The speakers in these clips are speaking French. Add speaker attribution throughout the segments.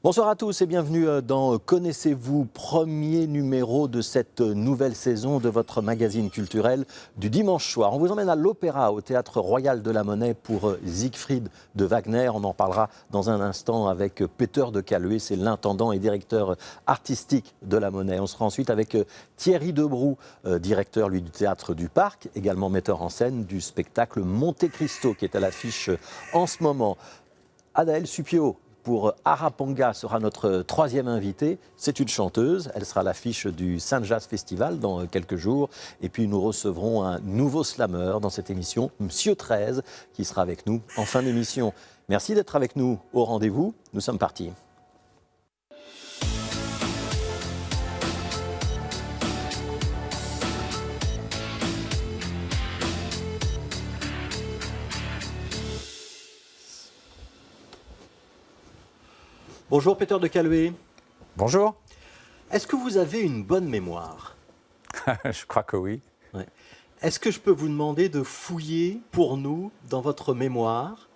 Speaker 1: Bonsoir à tous et bienvenue dans Connaissez-vous, premier numéro de cette nouvelle saison de votre magazine culturel du dimanche soir. On vous emmène à l'Opéra, au Théâtre Royal de la Monnaie pour Siegfried de Wagner. On en parlera dans un instant avec Peter de Caluet, c'est l'intendant et directeur artistique de la Monnaie. On sera ensuite avec Thierry Debroux, directeur lui du Théâtre du Parc, également metteur en scène du spectacle Monte Cristo qui est à l'affiche en ce moment. Adaëlle Suppiot pour Harapanga sera notre troisième invitée. C'est une chanteuse. Elle sera à l'affiche du Saint Jazz Festival dans quelques jours. Et puis nous recevrons un nouveau slammer dans cette émission, Monsieur 13, qui sera avec nous en fin d'émission. Merci d'être avec nous au rendez-vous. Nous sommes partis. Bonjour Peter de Caluet.
Speaker 2: Bonjour.
Speaker 1: Est-ce que vous avez une bonne mémoire?
Speaker 2: Je crois que oui.
Speaker 1: Ouais. Est-ce que je peux vous demander de fouiller pour nous dans votre mémoire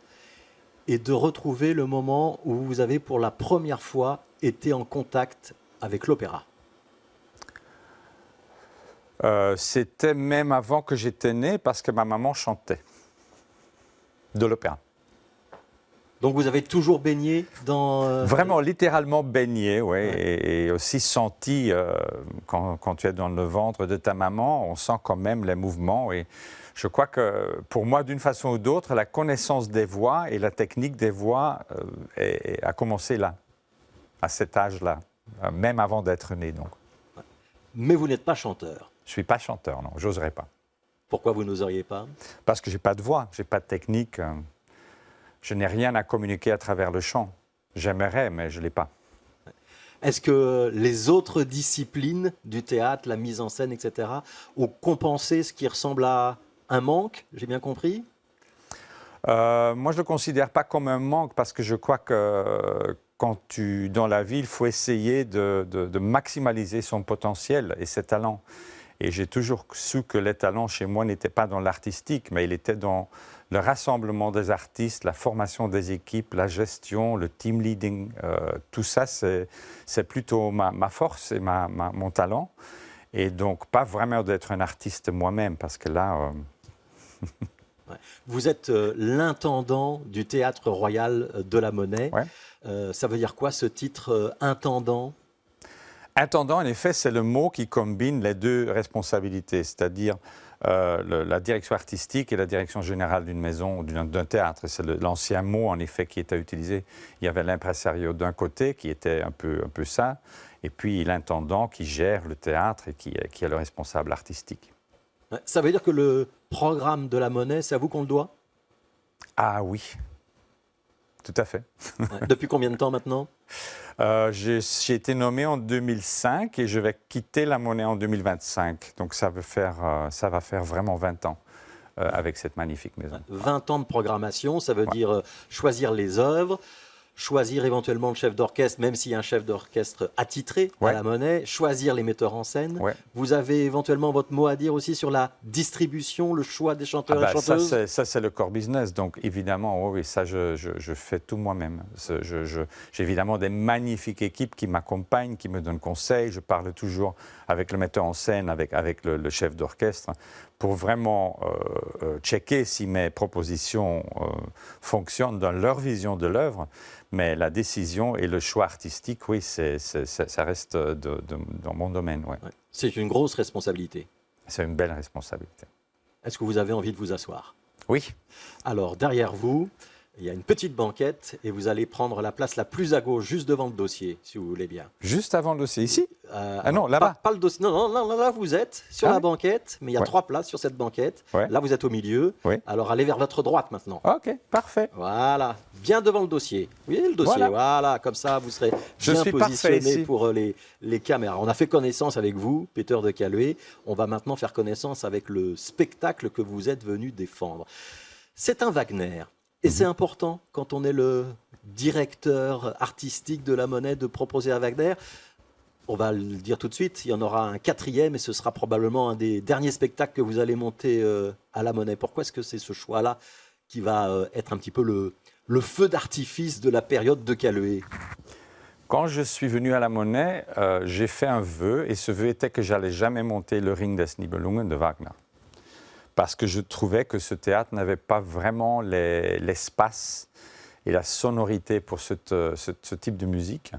Speaker 1: et de retrouver le moment où vous avez pour la première fois été en contact avec l'opéra?
Speaker 2: C'était même avant que j'étais né parce que ma maman chantait de l'opéra.
Speaker 1: Donc vous avez toujours baigné dans...
Speaker 2: Vraiment, littéralement baigné, oui, ouais. Et aussi senti, quand tu es dans le ventre de ta maman, on sent quand même les mouvements. Et je crois que pour moi, d'une façon ou d'autre, la connaissance des voix et la technique des voix a commencé là, à cet âge-là, même avant d'être né. Donc.
Speaker 1: Mais vous n'êtes pas chanteur?
Speaker 2: Je ne suis pas chanteur, non, j'oserais pas.
Speaker 1: Pourquoi vous n'oseriez pas?
Speaker 2: Parce que je n'ai pas de voix, je n'ai pas de technique. Je n'ai rien à communiquer à travers le chant. J'aimerais, mais je ne l'ai pas.
Speaker 1: Est-ce que les autres disciplines du théâtre, la mise en scène, etc., ont compensé ce qui ressemble à un manque? J'ai bien compris?
Speaker 2: Moi, je ne le considère pas comme un manque parce que je crois que dans la vie, il faut essayer de maximaliser son potentiel et ses talents. Et j'ai toujours su que les talents chez moi n'étaient pas dans l'artistique, mais il était dans le rassemblement des artistes, la formation des équipes, la gestion, le team leading. Tout ça, c'est plutôt ma force et mon talent. Et donc, pas vraiment d'être un artiste moi-même, parce que là...
Speaker 1: Vous êtes l'intendant du Théâtre Royal de la Monnaie.
Speaker 2: Ouais.
Speaker 1: Ça veut dire quoi, ce titre intendant?
Speaker 2: Intendant, en effet, c'est le mot qui combine les deux responsabilités, c'est-à-dire la direction artistique et la direction générale d'une maison ou d'un théâtre. C'est l'ancien mot, en effet, qui était utilisé. Il y avait l'impresario d'un côté, qui était un peu ça, et puis l'intendant qui gère le théâtre et qui est le responsable artistique.
Speaker 1: Ça veut dire que le programme de la Monnaie, c'est à vous qu'on le doit?
Speaker 2: Ah oui, tout à fait.
Speaker 1: Depuis combien de temps maintenant?
Speaker 2: J'ai été nommé en 2005 et je vais quitter la Monnaie en 2025. Donc ça va faire vraiment 20 ans avec cette magnifique maison.
Speaker 1: 20 ans de programmation, ça veut dire choisir les œuvres, choisir éventuellement le chef d'orchestre, même s'il y a un chef d'orchestre attitré à la Monnaie, choisir les metteurs en scène. Vous avez éventuellement votre mot à dire aussi sur la distribution, le choix des chanteurs et chanteuses?
Speaker 2: Ça, c'est le core business. Donc, évidemment, oui, ça, je fais tout moi-même. J'ai évidemment des magnifiques équipes qui m'accompagnent, qui me donnent conseil. Je parle toujours avec le metteur en scène, avec le chef d'orchestre, pour vraiment checker si mes propositions fonctionnent dans leur vision de l'œuvre. Mais la décision et le choix artistique, oui, ça reste dans mon domaine. Ouais.
Speaker 1: C'est une grosse responsabilité.
Speaker 2: C'est une belle responsabilité.
Speaker 1: Est-ce que vous avez envie de vous asseoir?
Speaker 2: Oui.
Speaker 1: Alors, derrière vous, il y a une petite banquette et vous allez prendre la place la plus à gauche, juste devant le dossier, si vous voulez bien.
Speaker 2: Juste avant le dossier, ici? Ah non, là-bas.
Speaker 1: Pas le dossier. Non, là, vous êtes sur la banquette, mais il y a 3 places sur cette banquette. Là, vous êtes au milieu. Alors, allez vers votre droite maintenant.
Speaker 2: OK, parfait.
Speaker 1: Voilà, bien devant le dossier. Vous voyez le dossier? Voilà, comme ça, vous serez bien positionné pour les caméras. On a fait connaissance avec vous, Peter de Caluet. On va maintenant faire connaissance avec le spectacle que vous êtes venu défendre. C'est un Wagner. Et c'est important, quand on est le directeur artistique de la Monnaie, de proposer à Wagner. On va le dire tout de suite, il y en aura un 4e et ce sera probablement un des derniers spectacles que vous allez monter à la Monnaie. Pourquoi est-ce que c'est ce choix-là qui va être un petit peu le feu d'artifice de la période de Caluet?
Speaker 2: Quand je suis venu à la Monnaie, j'ai fait un vœu, et ce vœu était que j'allais jamais monter le Ring des Nibelungen de Wagner. Parce que je trouvais que ce théâtre n'avait pas vraiment l'espace et la sonorité pour ce type de musique.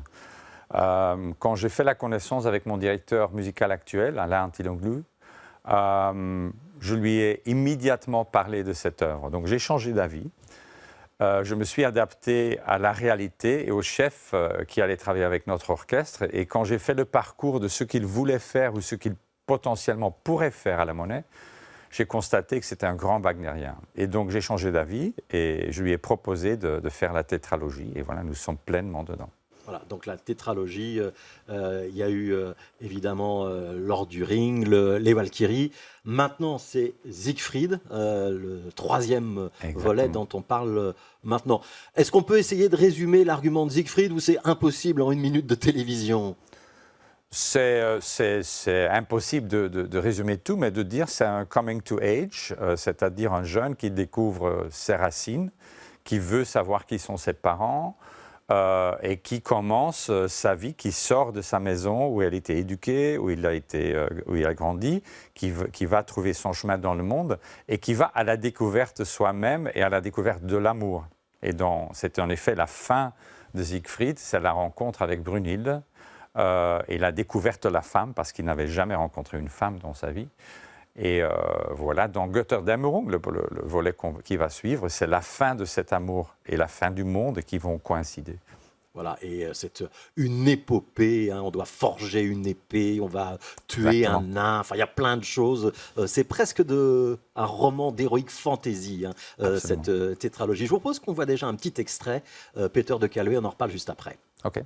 Speaker 2: Quand j'ai fait la connaissance avec mon directeur musical actuel, Alain Antilonglu, je lui ai immédiatement parlé de cette œuvre. Donc j'ai changé d'avis. Je me suis adapté à la réalité et au chef qui allait travailler avec notre orchestre. Et quand j'ai fait le parcours de ce qu'il voulait faire ou ce qu'il potentiellement pourrait faire à la Monnaie, j'ai constaté que c'était un grand wagnérien. Et donc j'ai changé d'avis et je lui ai proposé de faire la tétralogie. Et voilà, nous sommes pleinement dedans.
Speaker 1: Voilà, donc la tétralogie, il y a eu évidemment Lord du Ring, les Valkyries. Maintenant, c'est Siegfried, le troisième volet dont on parle maintenant. Est-ce qu'on peut essayer de résumer l'argument de Siegfried ou c'est impossible en 1 minute de télévision ?
Speaker 2: C'est impossible de résumer tout, mais de dire c'est un coming to age, c'est-à-dire un jeune qui découvre ses racines, qui veut savoir qui sont ses parents, et qui commence sa vie, qui sort de sa maison où elle était éduquée, où il a grandi, qui va trouver son chemin dans le monde et qui va à la découverte de soi-même et à la découverte de l'amour. Et c'est en effet la fin de Siegfried, c'est la rencontre avec Brunhilde et la découverte de la femme, parce qu'il n'avait jamais rencontré une femme dans sa vie. Et voilà, dans Götterdämmerung, le volet qui va suivre, c'est la fin de cet amour et la fin du monde qui vont coïncider.
Speaker 1: Voilà, et c'est une épopée, hein, on doit forger une épée, on va tuer un nain, enfin il y a plein de choses. C'est presque un roman d'héroïque fantasy, hein, cette tétralogie. Je vous propose qu'on voit déjà un petit extrait, Peter de Caluet, on en reparle juste après.
Speaker 2: Ok.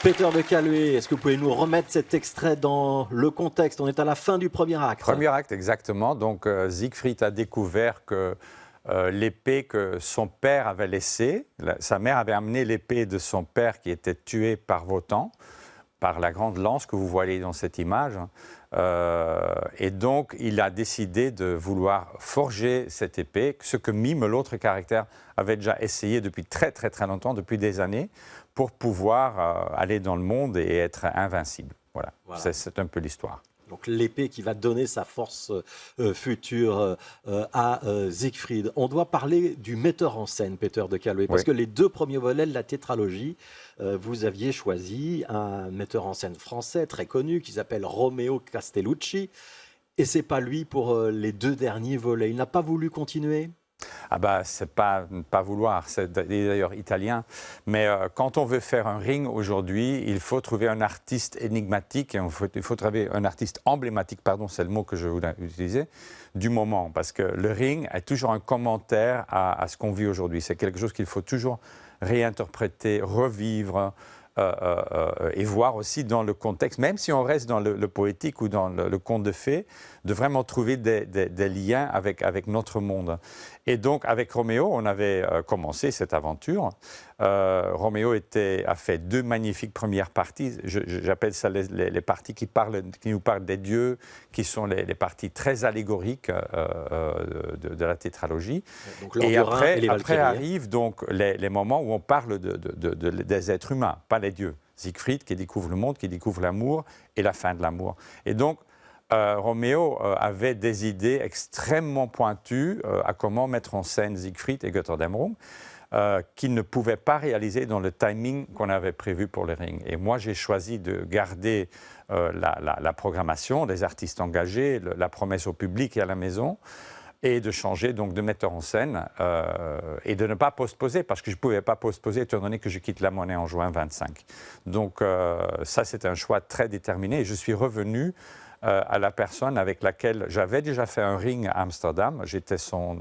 Speaker 1: Peter de Caluet, est-ce que vous pouvez nous remettre cet extrait dans le contexte? On est à la fin du premier acte.
Speaker 2: Premier acte, exactement. Donc Siegfried a découvert que l'épée que son père avait laissée, sa mère avait amené l'épée de son père qui était tué par Wotan, par la grande lance que vous voyez dans cette image. Et donc, il a décidé de vouloir forger cette épée, ce que Mime, l'autre caractère, avait déjà essayé depuis très très très longtemps, depuis des années, pour pouvoir aller dans le monde et être invincible. Voilà. C'est un peu l'histoire.
Speaker 1: Donc l'épée qui va donner sa force future à Siegfried. On doit parler du metteur en scène, Peter de Caluet, parce que les 2 premiers volets de la tétralogie, vous aviez choisi un metteur en scène français très connu qui s'appelle Romeo Castellucci, et c'est pas lui pour les 2 derniers volets. Il n'a pas voulu continuer?
Speaker 2: Ah bah, c'est pas vouloir, c'est d'ailleurs italien. Mais quand on veut faire un ring aujourd'hui, il faut trouver un artiste énigmatique, et il faut trouver un artiste emblématique, pardon, c'est le mot que je voulais utiliser, du moment. Parce que le ring est toujours un commentaire à ce qu'on vit aujourd'hui. C'est quelque chose qu'il faut toujours réinterpréter, revivre, et voir aussi dans le contexte, même si on reste dans le poétique ou dans le conte de fées, de vraiment trouver des liens avec notre monde. Et donc, avec Roméo, on avait commencé cette aventure. Roméo a fait 2 magnifiques premières parties. J'appelle ça les parties qui nous parlent des dieux, qui sont les parties très allégoriques de la tétralogie.
Speaker 1: Donc,
Speaker 2: et après arrivent donc les moments où on parle des êtres humains, pas les dieux. Siegfried qui découvre le monde, qui découvre l'amour et la fin de l'amour. Et donc, Roméo avait des idées extrêmement pointues à comment mettre en scène Siegfried et Götterdämmerung qu'il ne pouvait pas réaliser dans le timing qu'on avait prévu pour le Ring. Et moi, j'ai choisi de garder la programmation, des artistes engagés, la promesse au public et à la maison, et de changer donc de metteur en scène et de ne pas postposer, parce que je ne pouvais pas postposer étant donné que je quitte la Monnaie en juin 25. Donc ça, c'est un choix très déterminé et je suis revenu à la personne avec laquelle j'avais déjà fait un Ring à Amsterdam. J'étais son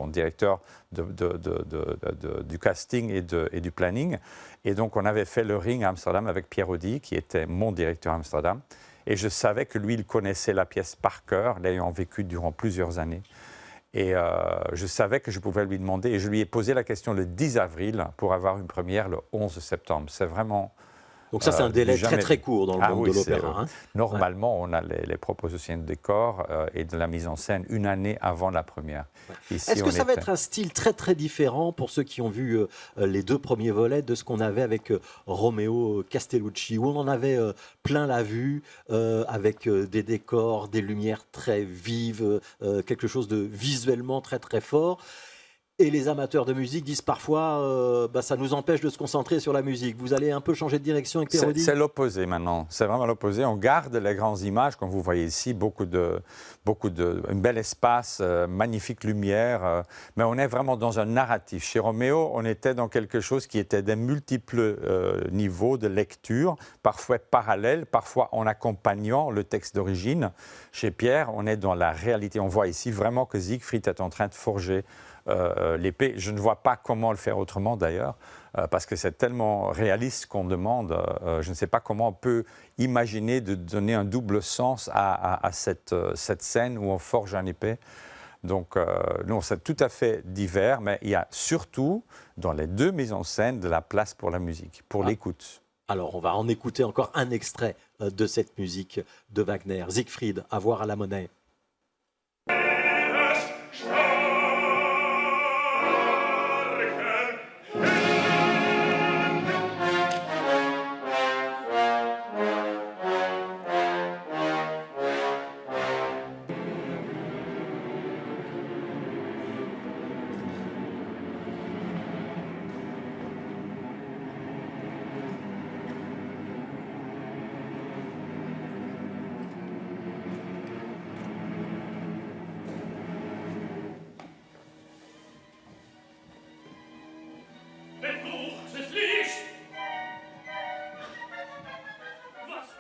Speaker 2: directeur du casting et du planning. Et donc, on avait fait le Ring à Amsterdam avec Pierre Audi, qui était mon directeur à Amsterdam. Et je savais que lui, il connaissait la pièce par cœur, l'ayant vécue durant plusieurs années. Et je savais que je pouvais lui demander. Et je lui ai posé la question le 10 avril pour avoir une première le 11 septembre. C'est vraiment...
Speaker 1: Donc ça, c'est un délai très court dans le monde de l'opéra.
Speaker 2: Normalement, on a les propositions de décor et de la mise en scène une année avant la première.
Speaker 1: Est-ce que ça va être un style très différent pour ceux qui ont vu les 2 premiers volets de ce qu'on avait avec Romeo Castellucci, où on en avait plein la vue, avec des décors, des lumières très vives, quelque chose de visuellement très fort. Et les amateurs de musique disent parfois ça nous empêche de se concentrer sur la musique. Vous allez un peu changer de direction avec Pierre Audi ?
Speaker 2: C'est l'opposé maintenant. C'est vraiment l'opposé. On garde les grandes images, comme vous voyez ici, un bel espace, magnifique lumière. Mais on est vraiment dans un narratif. Chez Roméo, on était dans quelque chose qui était des multiples niveaux de lecture, parfois parallèles, parfois en accompagnant le texte d'origine. Chez Pierre, on est dans la réalité. On voit ici vraiment que Siegfried est en train de forger l'épée. Je ne vois pas comment le faire autrement d'ailleurs, parce que c'est tellement réaliste qu'on demande. Je ne sais pas comment on peut imaginer de donner un double sens à cette scène où on forge une épée. Donc non, c'est tout à fait divers, mais il y a surtout dans les 2 mises en scène de la place pour la musique, pour l'écoute.
Speaker 1: Alors on va en écouter encore un extrait de cette musique de Wagner. Siegfried, à voir à la Monnaie.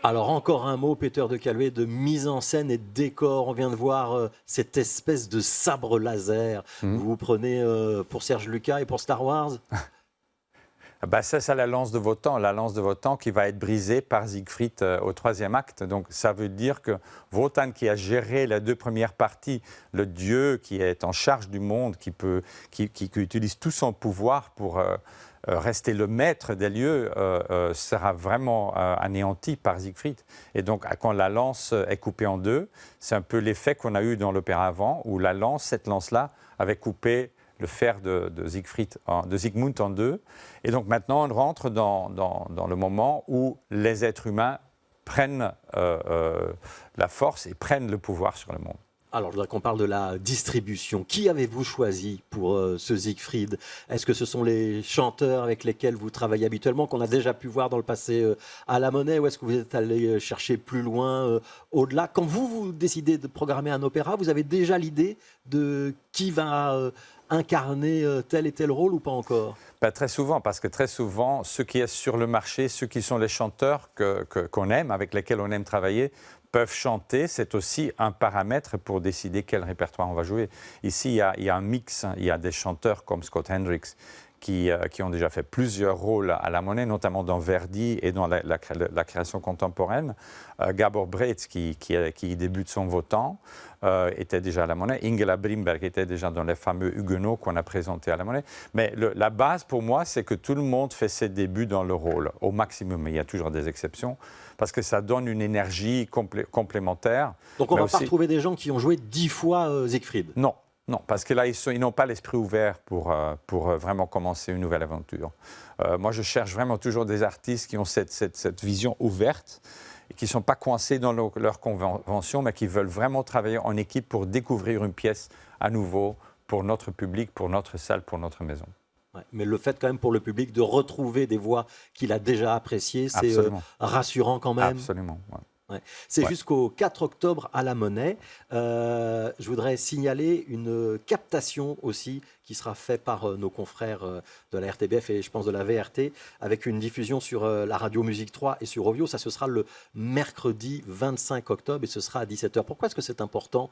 Speaker 1: Alors encore un mot, Peter de Caluet, de mise en scène et de décor. On vient de voir cette espèce de sabre laser que vous prenez pour Serge Lucas et pour Star Wars.
Speaker 2: C'est la lance de Wotan qui va être brisée par Siegfried au 3e acte. Donc ça veut dire que Wotan, qui a géré les 2 premières parties, le dieu qui est en charge du monde, qui utilise tout son pouvoir pour rester le maître des lieux, sera vraiment anéanti par Siegfried. Et donc quand la lance est coupée en 2, c'est un peu l'effet qu'on a eu dans l'opéra avant, où cette lance-là avait coupé le fer de Siegmund en 2. Et donc maintenant, on rentre dans le moment où les êtres humains prennent la force et prennent le pouvoir sur le monde.
Speaker 1: Alors, je voudrais qu'on parle de la distribution. Qui avez-vous choisi pour ce Siegfried ? Est-ce que ce sont les chanteurs avec lesquels vous travaillez habituellement, qu'on a déjà pu voir dans le passé à la Monnaie, ou est-ce que vous êtes allé chercher plus loin, au-delà ? Quand vous décidez de programmer un opéra, vous avez déjà l'idée de qui va incarner tel et tel rôle ou pas encore ?
Speaker 2: Très souvent, parce que très souvent, ceux qui sont sur le marché, ceux qui sont les chanteurs qu'on aime, avec lesquels on aime travailler, peuvent chanter. C'est aussi un paramètre pour décider quel répertoire on va jouer. Ici, il y a un mix. Il y a des chanteurs comme Scott Hendricks qui ont déjà fait plusieurs rôles à la Monnaie, notamment dans Verdi et dans la création contemporaine. Gabor Breitz, qui débute son Votant, était déjà à la Monnaie. Ingela Brimberg était déjà dans les fameux Huguenots qu'on a présentés à la Monnaie. Mais la base pour moi, c'est que tout le monde fait ses débuts dans le rôle, au maximum. Mais il y a toujours des exceptions, parce que ça donne une énergie complémentaire.
Speaker 1: Donc on ne va pas retrouver des gens qui ont joué 10 fois Siegfried?
Speaker 2: Non. Non, parce que là, ils n'ont pas l'esprit ouvert pour vraiment commencer une nouvelle aventure. Moi, je cherche vraiment toujours des artistes qui ont cette vision ouverte et qui ne sont pas coincés dans leur convention, mais qui veulent vraiment travailler en équipe pour découvrir une pièce à nouveau pour notre public, pour notre salle, pour notre maison.
Speaker 1: Ouais, mais le fait quand même pour le public de retrouver des voix qu'il a déjà appréciées, c'est rassurant quand même.
Speaker 2: Absolument, ouais.
Speaker 1: Ouais. C'est jusqu'au 4 octobre à la Monnaie. Je voudrais signaler une captation aussi qui sera faite par nos confrères de la RTBF et je pense de la VRT avec une diffusion sur la radio Musique 3 et sur Rovio. Ça, ce sera le mercredi 25 octobre et ce sera à 17h. Pourquoi est-ce que c'est important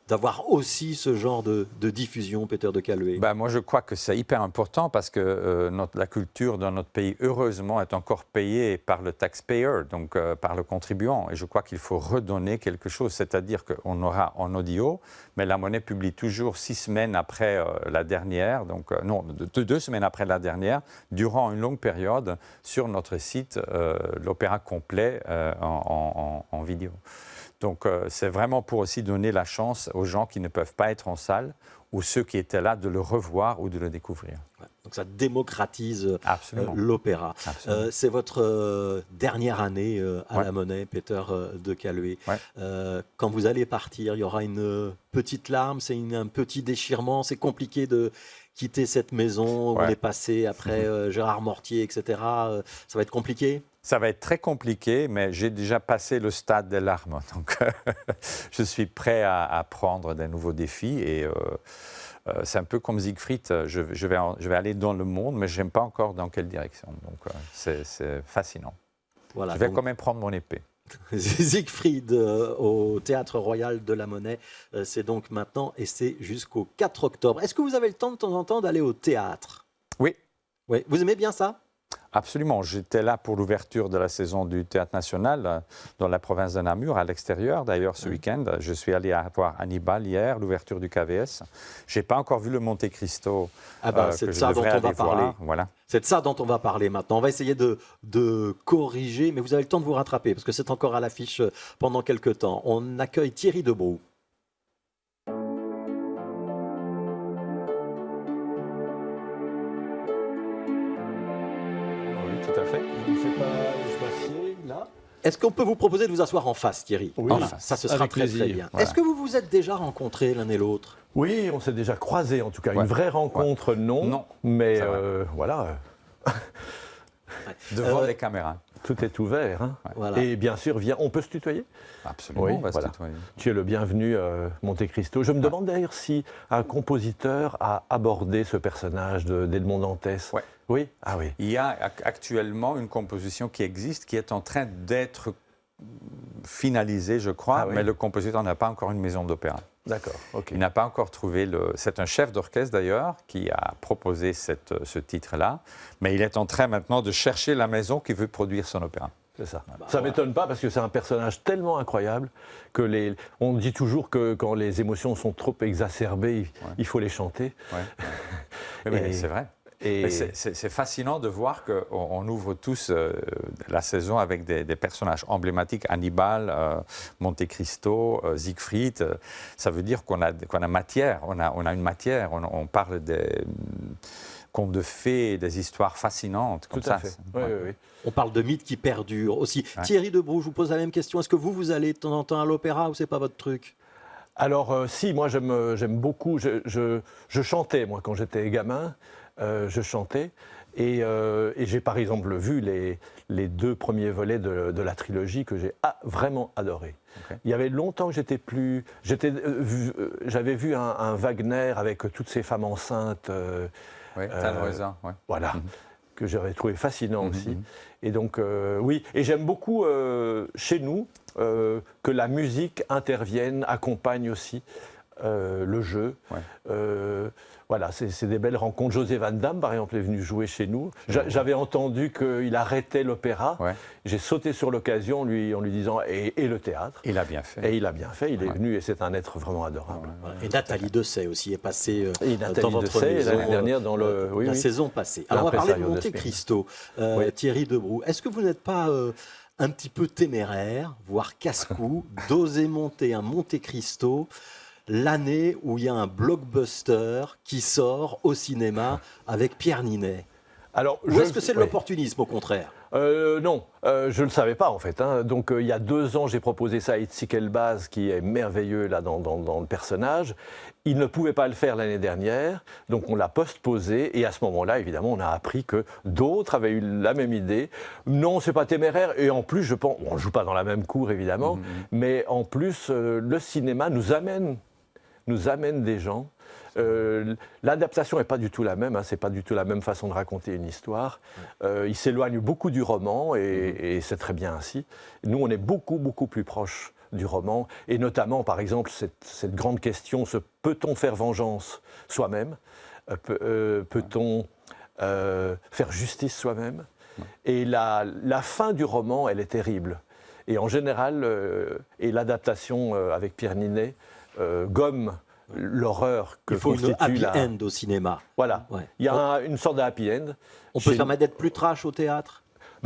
Speaker 1: d'avoir aussi ce genre de diffusion, Peter de Caluet?
Speaker 2: Moi, je crois que c'est hyper important parce que la culture dans notre pays, heureusement, est encore payée par le taxpayer, donc par le contribuant. Et je crois qu'il faut redonner quelque chose, c'est-à-dire qu'on aura en audio, mais la Monnaie publie toujours 6 semaines après la dernière, donc non, 2 semaines après la dernière, durant une longue période, sur notre site, l'opéra complet en vidéo. Donc, c'est vraiment pour aussi donner la chance aux gens qui ne peuvent pas être en salle ou ceux qui étaient là de le revoir ou de le découvrir.
Speaker 1: Ouais, donc, ça démocratise l'opéra. C'est votre dernière année à la Monnaie, Peter de Caluet. Quand vous allez partir, il y aura une petite larme, c'est un petit déchirement, c'est compliqué de quitter cette maison où on est passé après Gérard Mortier, etc. Ça va être compliqué?
Speaker 2: Ça va être très compliqué, mais j'ai déjà passé le stade des larmes. Donc, je suis prêt à prendre des nouveaux défis. Et c'est un peu comme Siegfried. Je vais aller dans le monde, mais je n'aime pas encore dans quelle direction. Donc, c'est fascinant. Voilà, je vais quand même prendre mon épée.
Speaker 1: Siegfried au Théâtre Royal de la Monnaie, c'est donc maintenant et c'est jusqu'au 4 octobre. Est-ce que vous avez le temps de temps en temps d'aller au théâtre?
Speaker 2: Oui.
Speaker 1: Oui. Vous aimez bien ça?
Speaker 2: Absolument. J'étais là pour l'ouverture de la saison du Théâtre National dans la province de Namur, à l'extérieur d'ailleurs ce week-end. Je suis allé voir Hannibal hier, l'ouverture du KVS. Je n'ai pas encore vu le Monte Cristo.
Speaker 1: C'est de ça dont on va parler.
Speaker 2: Voilà.
Speaker 1: C'est de ça dont on va parler maintenant. On va essayer de corriger, mais vous avez le temps de vous rattraper parce que c'est encore à l'affiche pendant quelques temps. On accueille Thierry Debroux. Est-ce qu'on peut vous proposer de vous asseoir en face, Thierry?
Speaker 3: Oui,
Speaker 1: ça se sera très bien.
Speaker 2: Voilà.
Speaker 1: Est-ce que vous vous êtes déjà rencontrés l'un et l'autre?
Speaker 3: Oui, on s'est déjà croisés en tout cas. Une vraie rencontre, non. Mais voilà.
Speaker 2: Devant les caméras.
Speaker 3: Tout est ouvert. Hein. Voilà. Et bien sûr, on peut se tutoyer?
Speaker 2: Absolument, on va se tutoyer.
Speaker 3: Tu es le bienvenu, Monte Cristo. Je me demande d'ailleurs si un compositeur a abordé ce personnage d'Edmond Dantès. Oui. Ah oui.
Speaker 2: Il y a actuellement une composition qui existe, qui est en train d'être finalisée, je crois, mais le compositeur n'a pas encore une maison d'opéra.
Speaker 3: D'accord, ok.
Speaker 2: Il n'a pas encore trouvé C'est un chef d'orchestre d'ailleurs qui a proposé ce titre-là, mais il est en train maintenant de chercher la maison qui veut produire son opéra.
Speaker 3: C'est ça. Ça ne m'étonne pas parce que c'est un personnage tellement incroyable que on dit toujours que quand les émotions sont trop exacerbées, il faut les chanter.
Speaker 2: Mais c'est vrai. C'est fascinant de voir qu'on ouvre tous la saison avec des personnages emblématiques, Hannibal, Monte Cristo, Siegfried. Ça veut dire qu'on a matière, on a une matière, on parle des contes de fées, des histoires fascinantes. Comme
Speaker 3: Tout à fait. Oui.
Speaker 1: On parle de mythes qui perdurent aussi. Thierry Debroux, je vous pose la même question. Est-ce que vous allez de temps en temps à l'opéra ou c'est pas votre truc?
Speaker 3: Alors si, moi j'aime beaucoup. Je chantais, moi, quand j'étais gamin. Je chantais et j'ai par exemple vu les 2 premiers volets de la trilogie que j'ai vraiment adoré. Il y avait longtemps que j'avais vu un Wagner avec toutes ces femmes enceintes.
Speaker 2: Tannhäuser,
Speaker 3: voilà, que j'avais trouvé fascinant aussi. Et donc oui, et j'aime beaucoup chez nous que la musique intervienne, accompagne aussi. le jeu.
Speaker 2: Ouais.
Speaker 3: Voilà, c'est des belles rencontres. José Van Damme, par exemple, est venu jouer chez nous. J'avais entendu qu'il arrêtait l'opéra.
Speaker 2: Ouais.
Speaker 3: J'ai sauté sur l'occasion en lui disant « et le théâtre ?»
Speaker 2: Il a bien fait.
Speaker 3: Et il a bien fait, il est venu et c'est un être vraiment adorable.
Speaker 1: Et Nathalie Dessay aussi est passée
Speaker 3: Et
Speaker 1: dans
Speaker 3: Nathalie
Speaker 1: votre
Speaker 3: Dessay,
Speaker 1: maison
Speaker 3: l'année dernière, dans
Speaker 1: la saison passée. Alors on va parler de
Speaker 3: L'impresario de
Speaker 1: Monte Cristo. Thierry Debrou, est-ce que vous n'êtes pas un petit peu téméraire, voire casse-cou, d'oser monter un Monte Cristo l'année où il y a un blockbuster qui sort au cinéma avec Pierre Ninet?
Speaker 3: Alors,
Speaker 1: Ou est-ce que c'est de l'opportunisme au contraire?
Speaker 3: Non, je ne le savais pas en fait. Donc il y a 2 ans, j'ai proposé ça à Itzik Elbaz, qui est merveilleux là dans le personnage. Il ne pouvait pas le faire l'année dernière, donc on l'a postposé. Et à ce moment-là, évidemment, on a appris que d'autres avaient eu la même idée. Non, c'est pas téméraire. Et en plus, je pense, on ne joue pas dans la même cour évidemment, mais en plus, le cinéma nous amène des gens. L'adaptation n'est pas du tout la même, c'est pas du tout la même façon de raconter une histoire. Il s'éloigne beaucoup du roman et c'est très bien ainsi. Nous, on est beaucoup plus proche du roman et notamment, par exemple, cette grande question, peut-on faire vengeance soi-même? Peut-on faire justice soi-même? Et la fin du roman, elle est terrible. Et en général, et l'adaptation avec Pierre Ninet gomme l'horreur que constitue
Speaker 1: il faut une happy end au cinéma.
Speaker 3: Voilà, il y a une sorte de happy end.
Speaker 1: On peut se permettre d'être plus trash au théâtre?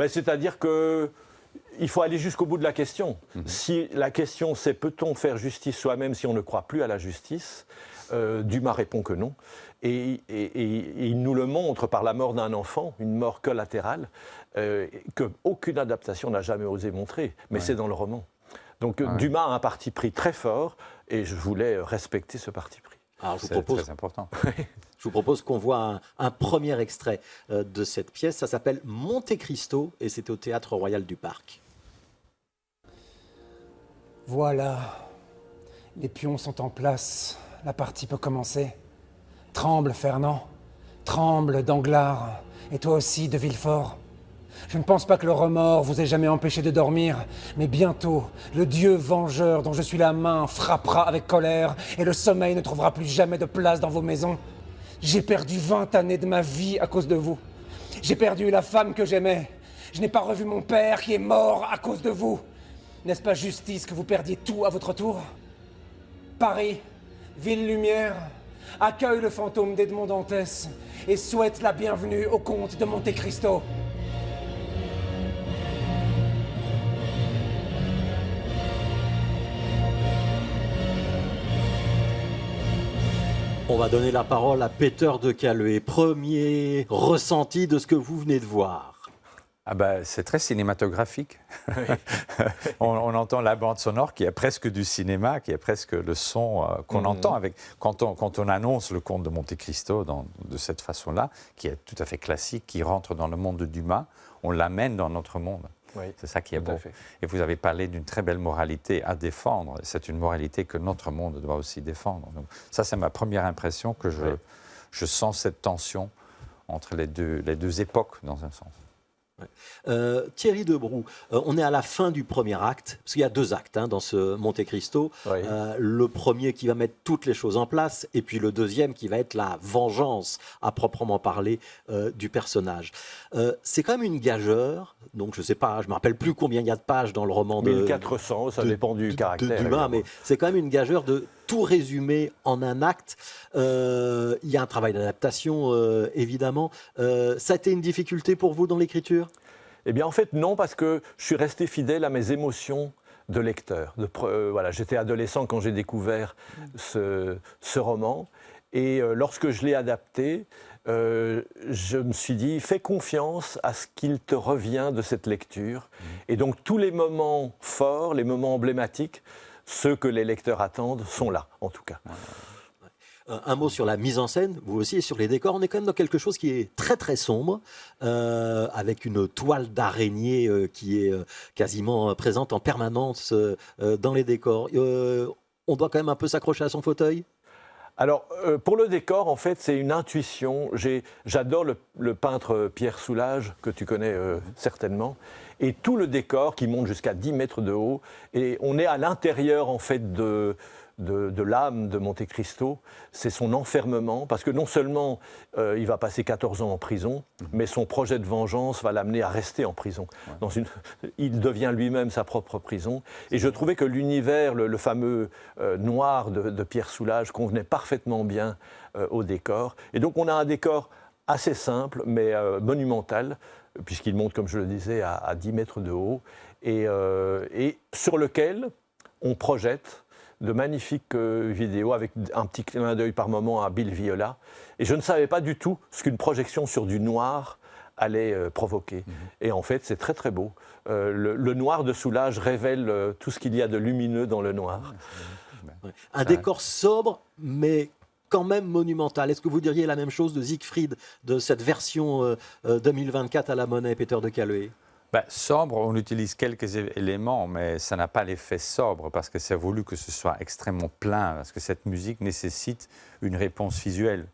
Speaker 3: C'est-à-dire qu'il faut aller jusqu'au bout de la question. Si la question c'est peut-on faire justice soi-même si on ne croit plus à la justice, Dumas répond que non. Et il nous le montre par la mort d'un enfant, une mort collatérale, qu'aucune adaptation n'a jamais osé montrer. Mais c'est dans le roman. Donc Dumas a un parti pris très fort et je voulais respecter ce parti pris.
Speaker 1: Alors,
Speaker 2: c'est très important.
Speaker 1: Je vous propose qu'on voit un premier extrait de cette pièce. Ça s'appelle Monte Cristo et c'est au Théâtre Royal du Parc.
Speaker 4: Voilà. Les pions sont en place. La partie peut commencer. Tremble, Fernand. Tremble, Danglars. Et toi aussi, de Villefort. Je ne pense pas que le remords vous ait jamais empêché de dormir, mais bientôt, le Dieu vengeur dont je suis la main frappera avec colère et le sommeil ne trouvera plus jamais de place dans vos maisons. J'ai perdu 20 années de ma vie à cause de vous. J'ai perdu la femme que j'aimais. Je n'ai pas revu mon père qui est mort à cause de vous. N'est-ce pas justice que vous perdiez tout à votre tour? Paris, ville lumière, accueille le fantôme d'Edmond Dantès et souhaite la bienvenue au comte de Monte Cristo.
Speaker 1: On va donner la parole à Peter de Caluet. Premier ressenti de ce que vous venez de voir.
Speaker 2: C'est très cinématographique. on entend la bande sonore qui est presque du cinéma, qui est presque le son qu'on entend quand on annonce le conte de Monte Cristo de cette façon-là, qui est tout à fait classique, qui rentre dans le monde de Dumas, on l'amène dans notre monde. Oui, c'est ça qui est beau. Et vous avez parlé d'une très belle moralité à défendre. C'est une moralité que notre monde doit aussi défendre. Donc, ça, c'est ma première impression, que je sens cette tension entre les deux époques, dans un sens.
Speaker 1: Thierry Debrou, on est à la fin du premier acte, parce qu'il y a 2 actes dans ce Monte Cristo. Le premier qui va mettre toutes les choses en place, et puis le deuxième qui va être la vengeance à proprement parler du personnage. C'est quand même une gageure, donc je ne sais pas, je ne me rappelle plus combien il y a de pages dans le roman
Speaker 3: 1400, ça dépend du caractère.
Speaker 1: Dumas, mais c'est quand même une gageure de tout résumer en un acte. Il y a un travail d'adaptation, évidemment. Ça a été une difficulté pour vous dans l'écriture?
Speaker 3: Eh bien, en fait, non, parce que je suis resté fidèle à mes émotions de lecteur. J'étais adolescent quand j'ai découvert ce roman. Et lorsque je l'ai adapté, je me suis dit, fais confiance à ce qu'il te revient de cette lecture. Et donc, tous les moments forts, les moments emblématiques, ceux que les lecteurs attendent, sont là, en tout cas.
Speaker 1: Un mot sur la mise en scène, vous aussi, et sur les décors. On est quand même dans quelque chose qui est très très sombre, avec une toile d'araignée qui est quasiment présente en permanence dans les décors. On doit quand même un peu s'accrocher à son fauteuil?
Speaker 3: Alors, pour le décor, en fait, c'est une intuition. J'adore le peintre Pierre Soulages, que tu connais certainement. Et tout le décor qui monte jusqu'à 10 mètres de haut. Et on est à l'intérieur, en fait, de l'âme de Monte Cristo, c'est son enfermement, parce que non seulement il va passer 14 ans en prison, mais son projet de vengeance va l'amener à rester en prison. Il devient lui-même sa propre prison. Et je trouvais que l'univers, le fameux noir de Pierre Soulages, convenait parfaitement bien au décor. Et donc on a un décor assez simple, mais monumental, puisqu'il monte, comme je le disais, à 10 mètres de haut, et sur lequel on projette de magnifiques vidéos avec un petit clin d'œil par moment à Bill Viola. Et je ne savais pas du tout ce qu'une projection sur du noir allait provoquer. Et en fait, c'est très très beau. Le noir de Soulages révèle tout ce qu'il y a de lumineux dans le noir.
Speaker 1: Un décor sobre, mais quand même monumental. Est-ce que vous diriez la même chose de Siegfried, de cette version 2024 à la Monnaie, Peter de Caluet?
Speaker 2: Sobre, on utilise quelques éléments, mais ça n'a pas l'effet sobre parce que c'est voulu que ce soit extrêmement plein, parce que cette musique nécessite une réponse visuelle.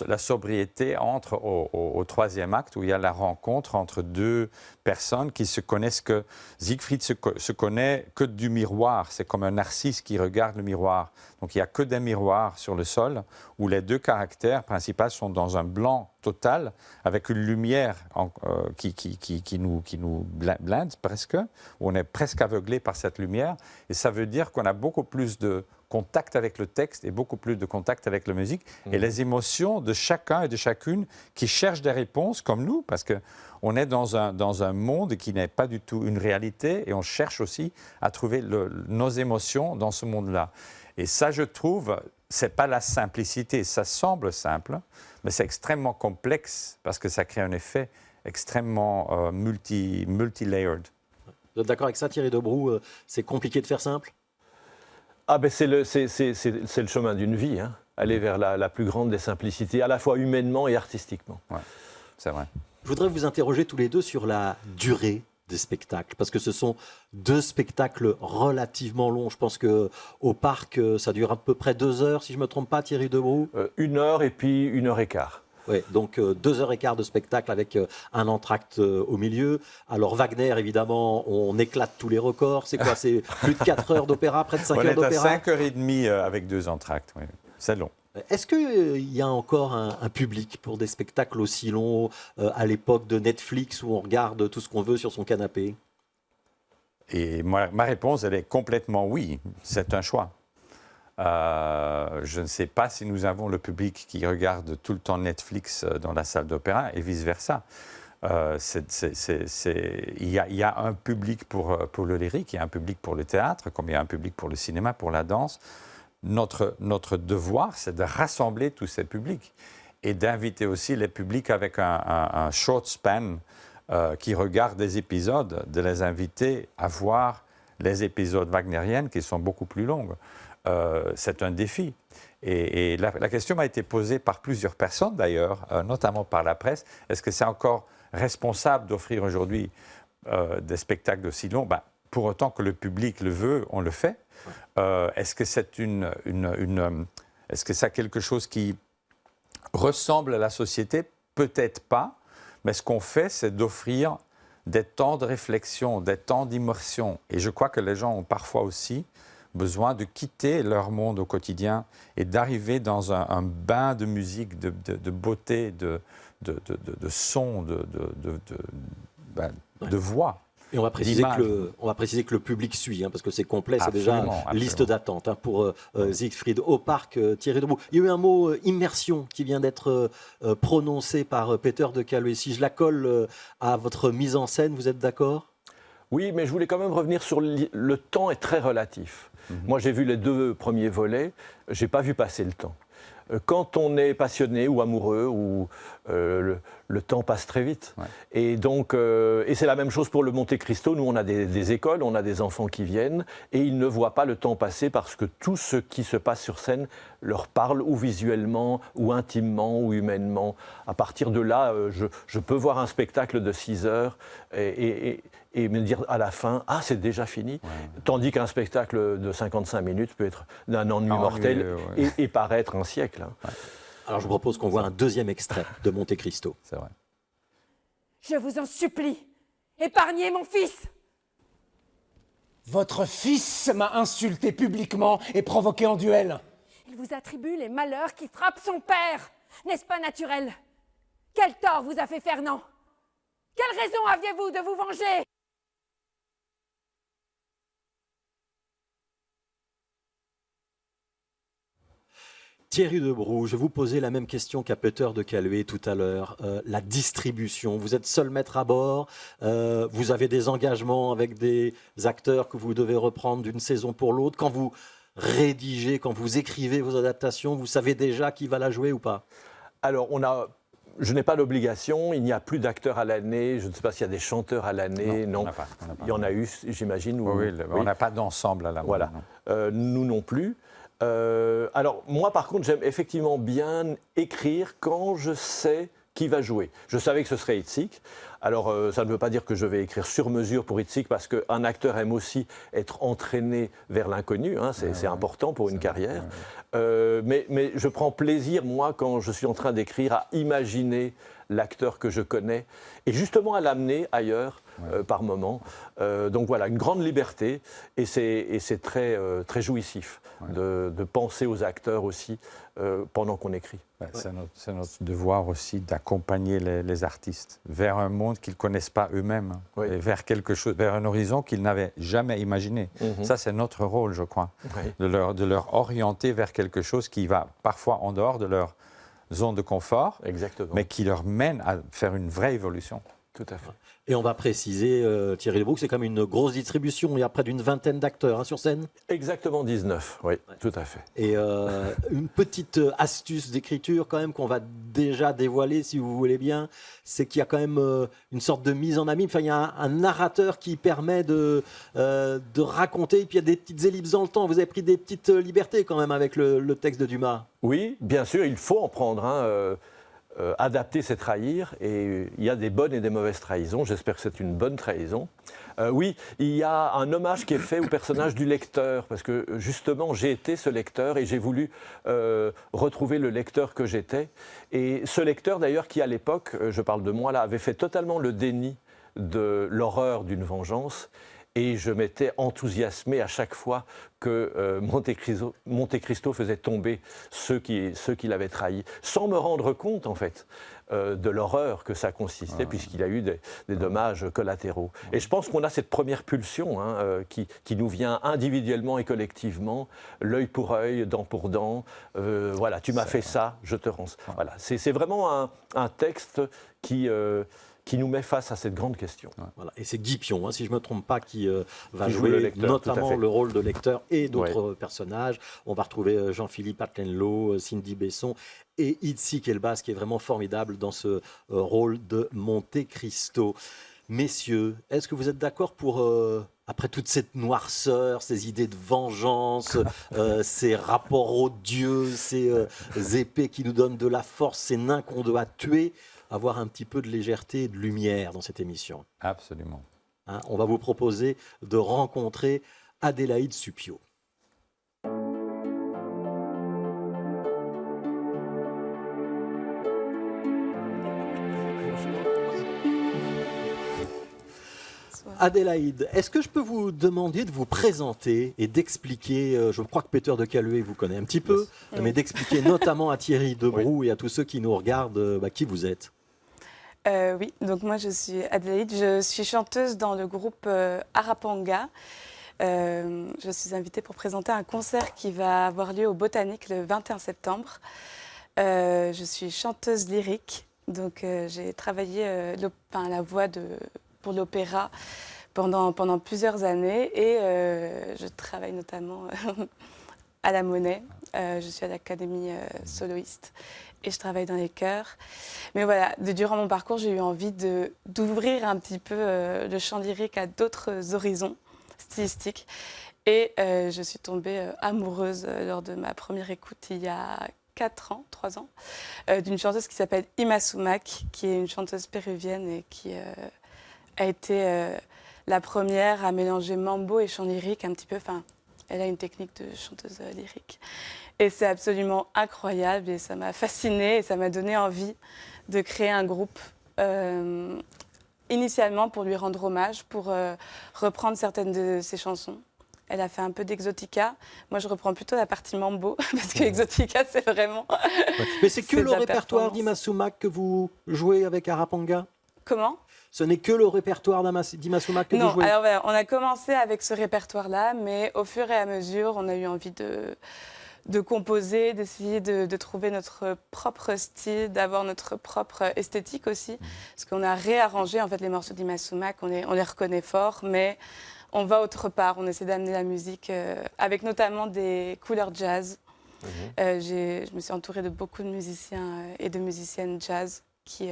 Speaker 2: La sobriété entre au troisième acte où il y a la rencontre entre deux personnes qui se connaissent que Siegfried se connaît que du miroir. C'est comme un narcisse qui regarde le miroir. Donc il n'y a que des miroirs sur le sol où les deux caractères principaux sont dans un blanc total avec une lumière qui nous blinde presque, où on est presque aveuglé par cette lumière. Et ça veut dire qu'on a beaucoup plus de contact avec le texte et beaucoup plus de contact avec la musique et les émotions de chacun et de chacune qui cherchent des réponses comme nous, parce qu'on est dans un monde qui n'est pas du tout une réalité et on cherche aussi à trouver nos émotions dans ce monde-là. Et ça, je trouve, c'est pas la simplicité, ça semble simple, mais c'est extrêmement complexe parce que ça crée un effet extrêmement multi-layered.
Speaker 1: Vous êtes d'accord avec ça, Thierry Debroux? C'est compliqué de faire simple?
Speaker 3: C'est le chemin d'une vie, hein. Aller vers la plus grande des simplicités, à la fois humainement et artistiquement.
Speaker 2: Ouais, c'est vrai.
Speaker 1: Je voudrais vous interroger tous les deux sur la durée des spectacles, parce que ce sont deux spectacles relativement longs. Je pense qu'au parc, ça dure à peu près 2 heures, si je ne me trompe pas, Thierry Debroux.
Speaker 3: 1 heure et puis 1h15.
Speaker 1: Oui, donc 2h15 de spectacle avec un entracte au milieu. Alors Wagner, évidemment, on éclate tous les records. C'est quoi? C'est plus de 4 heures d'opéra, près de 5 heures d'opéra?
Speaker 2: On est à 5h30 avec 2 entractes, oui. C'est long.
Speaker 1: Est-ce qu'il y a encore un public pour des spectacles aussi longs à l'époque de Netflix où on regarde tout ce qu'on veut sur son canapé?
Speaker 2: Et ma réponse, elle est complètement oui. C'est un choix. Je ne sais pas si nous avons le public qui regarde tout le temps Netflix dans la salle d'opéra et vice-versa. Il y a un public pour le lyrique, il y a un public pour le théâtre, comme il y a un public pour le cinéma, pour la danse. Notre devoir, c'est de rassembler tous ces publics et d'inviter aussi les publics avec un short span qui regardent des épisodes, de les inviter à voir les épisodes wagnériennes qui sont beaucoup plus longues. C'est un défi. Et la question m'a été posée par plusieurs personnes d'ailleurs, notamment par la presse. Est-ce que c'est encore responsable d'offrir aujourd'hui des spectacles aussi longs? Pour autant que le public le veut, on le fait. Est-ce que c'est est-ce que c'est quelque chose qui ressemble à la société? Peut-être pas. Mais ce qu'on fait, c'est d'offrir des temps de réflexion, des temps d'immersion. Et je crois que les gens ont parfois aussi besoin de quitter leur monde au quotidien et d'arriver dans un bain de musique, de beauté, de son, de voix.
Speaker 1: Et on va préciser que le public suit, hein, parce que c'est complet, c'est déjà liste d'attente pour Siegfried au parc. Thierry Debroux. Il y a eu un mot immersion qui vient d'être prononcé par Peter de Caluet. Si je la colle à votre mise en scène, vous êtes d'accord?
Speaker 3: Oui, mais je voulais quand même revenir sur le temps est très relatif. Moi, j'ai vu les 2 premiers volets, j'ai pas vu passer le temps. Quand on est passionné ou amoureux, le temps passe très vite. Ouais. Et donc, et c'est la même chose pour le Monte Cristo. Nous, on a des écoles, on a des enfants qui viennent, et ils ne voient pas le temps passer parce que tout ce qui se passe sur scène leur parle ou visuellement, ou intimement, ou humainement. À partir de là, je peux voir un spectacle de 6 heures et me dire à la fin, ah, c'est déjà fini. Ouais. Tandis qu'un spectacle de 55 minutes peut être d'un ennui mortel et paraître un siècle. Hein.
Speaker 1: Ouais. Alors je vous propose qu'on voit un deuxième extrait de Monte Cristo.
Speaker 2: C'est vrai.
Speaker 5: Je vous en supplie, épargnez mon fils.
Speaker 4: Votre fils m'a insulté publiquement et provoqué en duel.
Speaker 5: Il vous attribue les malheurs qui frappent son père. N'est-ce pas naturel? Quel tort vous a fait Fernand? Quelle raison aviez-vous de vous venger?
Speaker 1: Thierry Debroux, je vais vous poser la même question qu'à Peter de Caluet tout à l'heure. La distribution, vous êtes seul maître à bord, vous avez des engagements avec des acteurs que vous devez reprendre d'une saison pour l'autre. Quand vous rédigez, quand vous écrivez vos adaptations, vous savez déjà qui va la jouer ou pas?
Speaker 3: Alors, je n'ai pas d'obligation, il n'y a plus d'acteurs à l'année, je ne sais pas s'il y a des chanteurs à l'année, non.
Speaker 2: On n'a pas.
Speaker 3: Il y en a eu, j'imagine.
Speaker 2: Oui, on n'a pas d'ensemble à la
Speaker 3: Voilà, nous non plus. Alors, moi, par contre, j'aime effectivement bien écrire quand je sais qui va jouer. Je savais que ce serait Itzik. Alors, ça ne veut pas dire que je vais écrire sur mesure pour Itzik, parce qu'un acteur aime aussi être entraîné vers l'inconnu. Hein, c'est important pour une carrière. Mais je prends plaisir, moi, quand je suis en train d'écrire, à imaginer l'acteur que je connais et justement à l'amener ailleurs par moment. Donc voilà, une grande liberté et c'est très, très jouissif de penser aux acteurs aussi pendant qu'on écrit.
Speaker 2: C'est notre devoir aussi d'accompagner les artistes vers un monde qu'ils ne connaissent pas eux-mêmes et vers quelque chose, vers un horizon qu'ils n'avaient jamais imaginé. Ça, c'est notre rôle, je crois, de leur orienter vers quelque chose qui va parfois en dehors de leur zone de confort, mais qui leur mène à faire une vraie évolution.
Speaker 3: Tout à fait.
Speaker 1: Et on va préciser, Thierry Debroux, que c'est comme une grosse distribution. Il y a près d'une vingtaine d'acteurs sur scène.
Speaker 3: Exactement 19, oui, tout à fait.
Speaker 1: Et une petite astuce d'écriture quand même qu'on va déjà dévoiler, si vous voulez bien, c'est qu'il y a quand même une sorte de mise en abîme. Enfin, il y a un narrateur qui permet de raconter, et puis il y a des petites ellipses dans le temps. Vous avez pris des petites libertés quand même avec le texte de Dumas. Oui,
Speaker 3: bien sûr, il faut en prendre. Adapter, c'est trahir, et il y a des bonnes et des mauvaises trahisons. J'espère que c'est une bonne trahison. Oui, il y a un hommage qui est fait au personnage du lecteur, parce que justement, j'ai été ce lecteur et j'ai voulu retrouver le lecteur que j'étais. Et ce lecteur, d'ailleurs, qui à l'époque, je parle de moi là, avait fait totalement le déni de l'horreur d'une vengeance. Et je m'étais enthousiasmé à chaque fois que Monte Cristo faisait tomber ceux qui l'avaient trahi, sans me rendre compte, en fait, de l'horreur que ça consistait, puisqu'il y a eu des dommages collatéraux. Et je pense qu'on a cette première pulsion qui nous vient individuellement et collectivement, l'œil pour œil, dent pour dent. Voilà, tu m'as fait ça, je te rends. Voilà, c'est vraiment un texte qui nous met face à cette grande question.
Speaker 1: Voilà. Et c'est Guy Pion, si je ne me trompe pas, qui va jouer notamment le rôle de lecteur et d'autres personnages. On va retrouver Jean-Philippe Attenlo, Cindy Besson et Itzik Elbaz, qui est vraiment formidable dans ce rôle de Monte Cristo. Messieurs, est-ce que vous êtes d'accord pour, après toute cette noirceur, ces idées de vengeance, ces rapports odieux, ces épées qui nous donnent de la force, ces nains qu'on doit tuer, avoir un petit peu de légèreté et de lumière dans cette émission?
Speaker 2: Absolument.
Speaker 1: On va vous proposer de rencontrer Adélaïde Suppiot. Adélaïde, est-ce que je peux vous demander de vous présenter et d'expliquer, je crois que Peter de Caluet vous connaît un petit peu, mais d'expliquer notamment à Thierry Debroux et à tous ceux qui nous regardent qui vous êtes?
Speaker 6: Oui, donc moi je suis Adélaïde, je suis chanteuse dans le groupe Arapanga. Je suis invitée pour présenter un concert qui va avoir lieu au Botanique le 21 septembre. Je suis chanteuse lyrique, donc j'ai travaillé la voix pour l'opéra pendant plusieurs années et je travaille notamment à la Monnaie. Je suis à l'Académie soloiste et je travaille dans les chœurs. Mais voilà, durant mon parcours, j'ai eu envie d'ouvrir un petit peu le chant lyrique à d'autres horizons stylistiques. Et je suis tombée amoureuse lors de ma première écoute il y a 3 ans, d'une chanteuse qui s'appelle Ima Sumac, qui est une chanteuse péruvienne et qui a été la première à mélanger mambo et chant lyrique un petit peu. Enfin, elle a une technique de chanteuse lyrique. Et c'est absolument incroyable et ça m'a fascinée et ça m'a donné envie de créer un groupe initialement pour lui rendre hommage, pour reprendre certaines de ses chansons. Elle a fait un peu d'Exotica. Moi, je reprends plutôt la partie mambo, parce que Exotica, c'est vraiment...
Speaker 1: Mais c'est que
Speaker 6: c'est de
Speaker 1: le
Speaker 6: la
Speaker 1: répertoire
Speaker 6: performance.
Speaker 1: d'Ima Sumac que vous jouez avec Araponga?
Speaker 6: Comment?
Speaker 1: Ce n'est que le répertoire d'Ima Sumac que vous
Speaker 6: Non,
Speaker 1: jouez?
Speaker 6: alors voilà, on a commencé avec ce répertoire-là, mais au fur et à mesure, on a eu envie de composer, d'essayer de trouver notre propre style, d'avoir notre propre esthétique aussi. Parce qu'on a réarrangé en fait les morceaux d'Ima Sumac, on les reconnaît fort, mais on va autre part. On essaie d'amener la musique avec notamment des couleurs jazz. Je me suis entourée de beaucoup de musiciens et de musiciennes jazz qui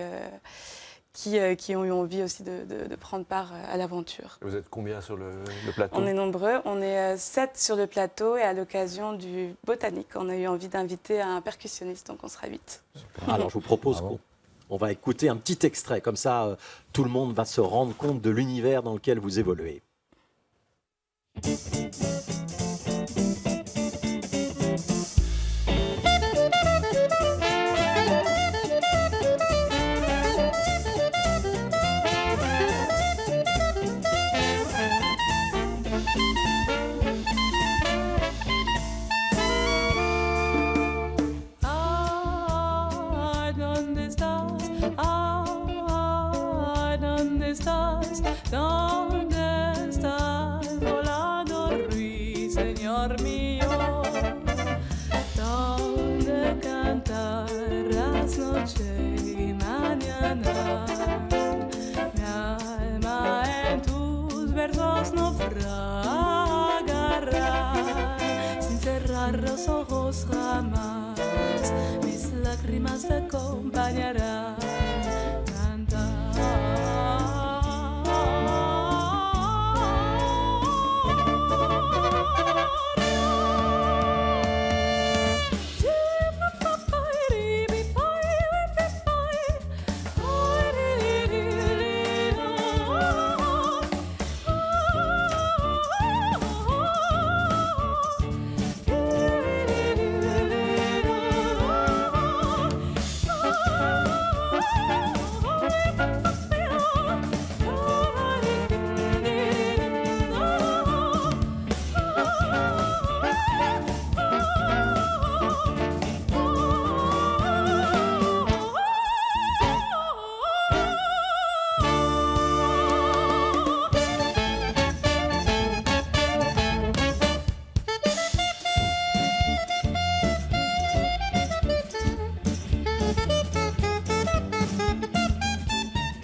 Speaker 6: ont eu envie aussi de prendre part à l'aventure.
Speaker 3: Vous êtes combien sur le plateau?
Speaker 6: On est nombreux, on est 7 sur le plateau et à l'occasion du Botanique, on a eu envie d'inviter un percussionniste, donc on sera 8.
Speaker 1: Alors je vous propose qu'on va écouter un petit extrait, comme ça tout le monde va se rendre compte de l'univers dans lequel vous évoluez.
Speaker 7: ¿Dónde estás volando, ruiseñor mío? ¿Dónde cantarás noche y mañana? Mi alma en tus versos naufragará, sin cerrar los ojos jamás, mis lágrimas te acompañarán.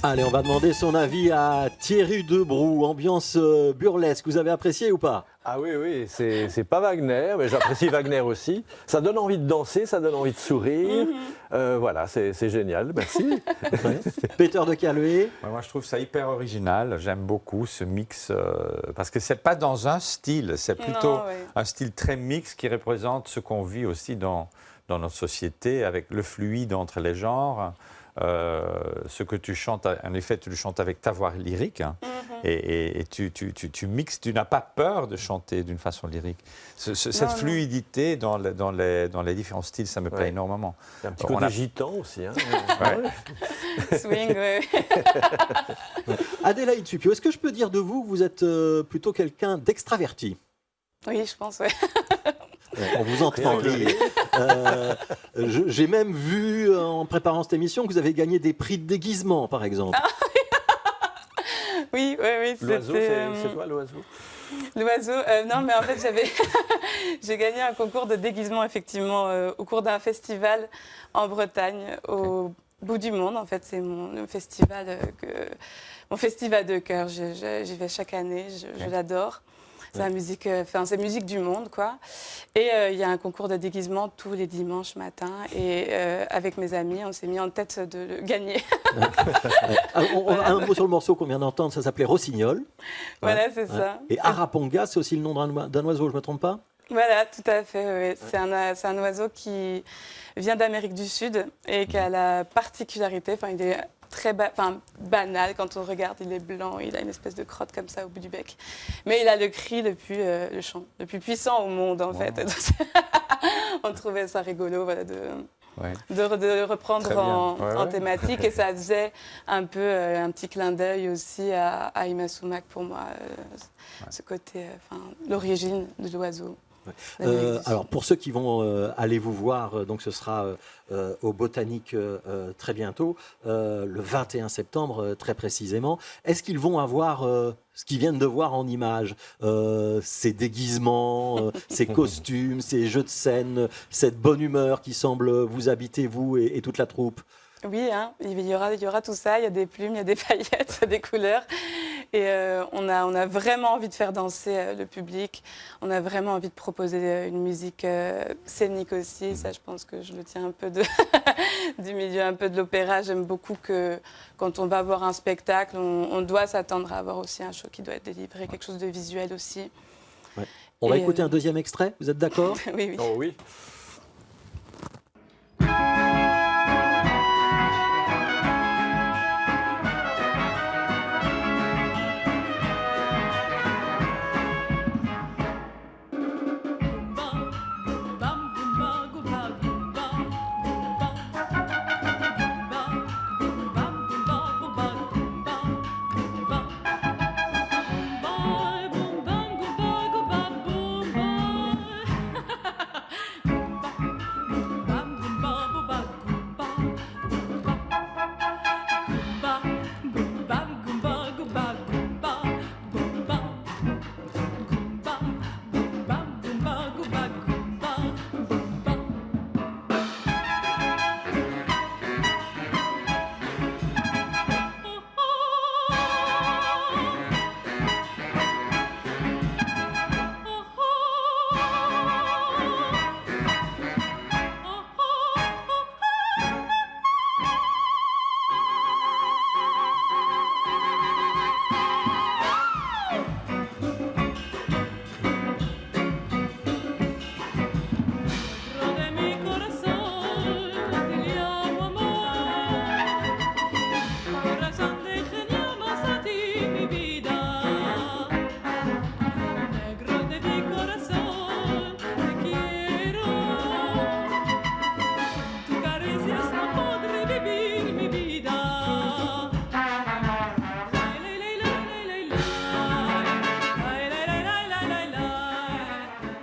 Speaker 1: Allez, on va demander son avis à Thierry Debrou, ambiance burlesque. Vous avez apprécié ou pas?
Speaker 3: Ah oui, oui, c'est pas Wagner, mais j'apprécie Wagner aussi. Ça donne envie de danser, ça donne envie de sourire. Voilà, c'est génial, merci.
Speaker 1: Peter de Caluet.
Speaker 2: Moi, je trouve ça hyper original. J'aime beaucoup ce mix, parce que c'est pas dans un style, c'est plutôt un style très mix qui représente ce qu'on vit aussi dans notre société, avec le fluide entre les genres. Ce que tu chantes, en effet, tu le chantes avec ta voix lyrique, hein, et tu mixes, tu n'as pas peur de chanter d'une façon lyrique. Cette fluidité dans les différents styles, ça me plaît énormément.
Speaker 3: Il y a un petit côté gitan aussi. Hein.
Speaker 6: Swing, oui.
Speaker 1: Adélaïde Supio, est-ce que je peux dire de vous, vous êtes plutôt quelqu'un d'extraverti?
Speaker 6: Oui, je pense, oui.
Speaker 1: On vous entend rire. J'ai même vu en préparant cette émission que vous avez gagné des prix de déguisement, par exemple.
Speaker 6: Oui,
Speaker 3: L'oiseau, c'est quoi l'oiseau?
Speaker 6: L'oiseau, non, mais en fait, j'ai gagné un concours de déguisement, effectivement, au cours d'un festival en Bretagne, au bout du monde. En fait, c'est mon festival de cœur. J'y vais chaque année, je l'adore. C'est musique du monde, quoi. Et il y a un concours de déguisement tous les dimanches matins. Et avec mes amis, on s'est mis en tête de le gagner.
Speaker 1: Un mot sur le morceau qu'on vient d'entendre, ça s'appelait Rossignol.
Speaker 6: Voilà, c'est ça.
Speaker 1: Et Araponga, c'est aussi le nom d'un oiseau, je ne me trompe pas?
Speaker 6: Voilà, tout à fait. Oui. C'est un oiseau qui vient d'Amérique du Sud et qui a la particularité, il est très banal quand on regarde, il est blanc, il a une espèce de crotte comme ça au bout du bec. Mais il a le cri le plus puissant au monde, en fait. Donc, on trouvait ça rigolo
Speaker 2: Ouais.
Speaker 6: de reprendre
Speaker 2: Très bien.
Speaker 6: en thématique. Et ça faisait un peu un petit clin d'œil aussi à Ima Sumac pour moi, ce côté, l'origine de l'oiseau.
Speaker 1: Alors pour ceux qui vont aller vous voir, donc ce sera au Botanique très bientôt, le 21 septembre très précisément. Est-ce qu'ils vont avoir ce qu'ils viennent de voir en images, ces déguisements, ces costumes, ces jeux de scène, cette bonne humeur qui semble vous habiter, vous et toute la troupe?
Speaker 6: Oui, hein, il y aura tout ça. Il y a des plumes, il y a des paillettes, il y a des couleurs. Et on a vraiment envie de faire danser le public. On a vraiment envie de proposer une musique scénique aussi. Ça, je pense que je le tiens un peu du milieu un peu de l'opéra. J'aime beaucoup que quand on va voir un spectacle, on doit s'attendre à avoir aussi un show qui doit être délivré, quelque chose de visuel aussi.
Speaker 1: Ouais. On va écouter un deuxième extrait, vous êtes d'accord?
Speaker 6: Oui, oui.
Speaker 3: Oh oui.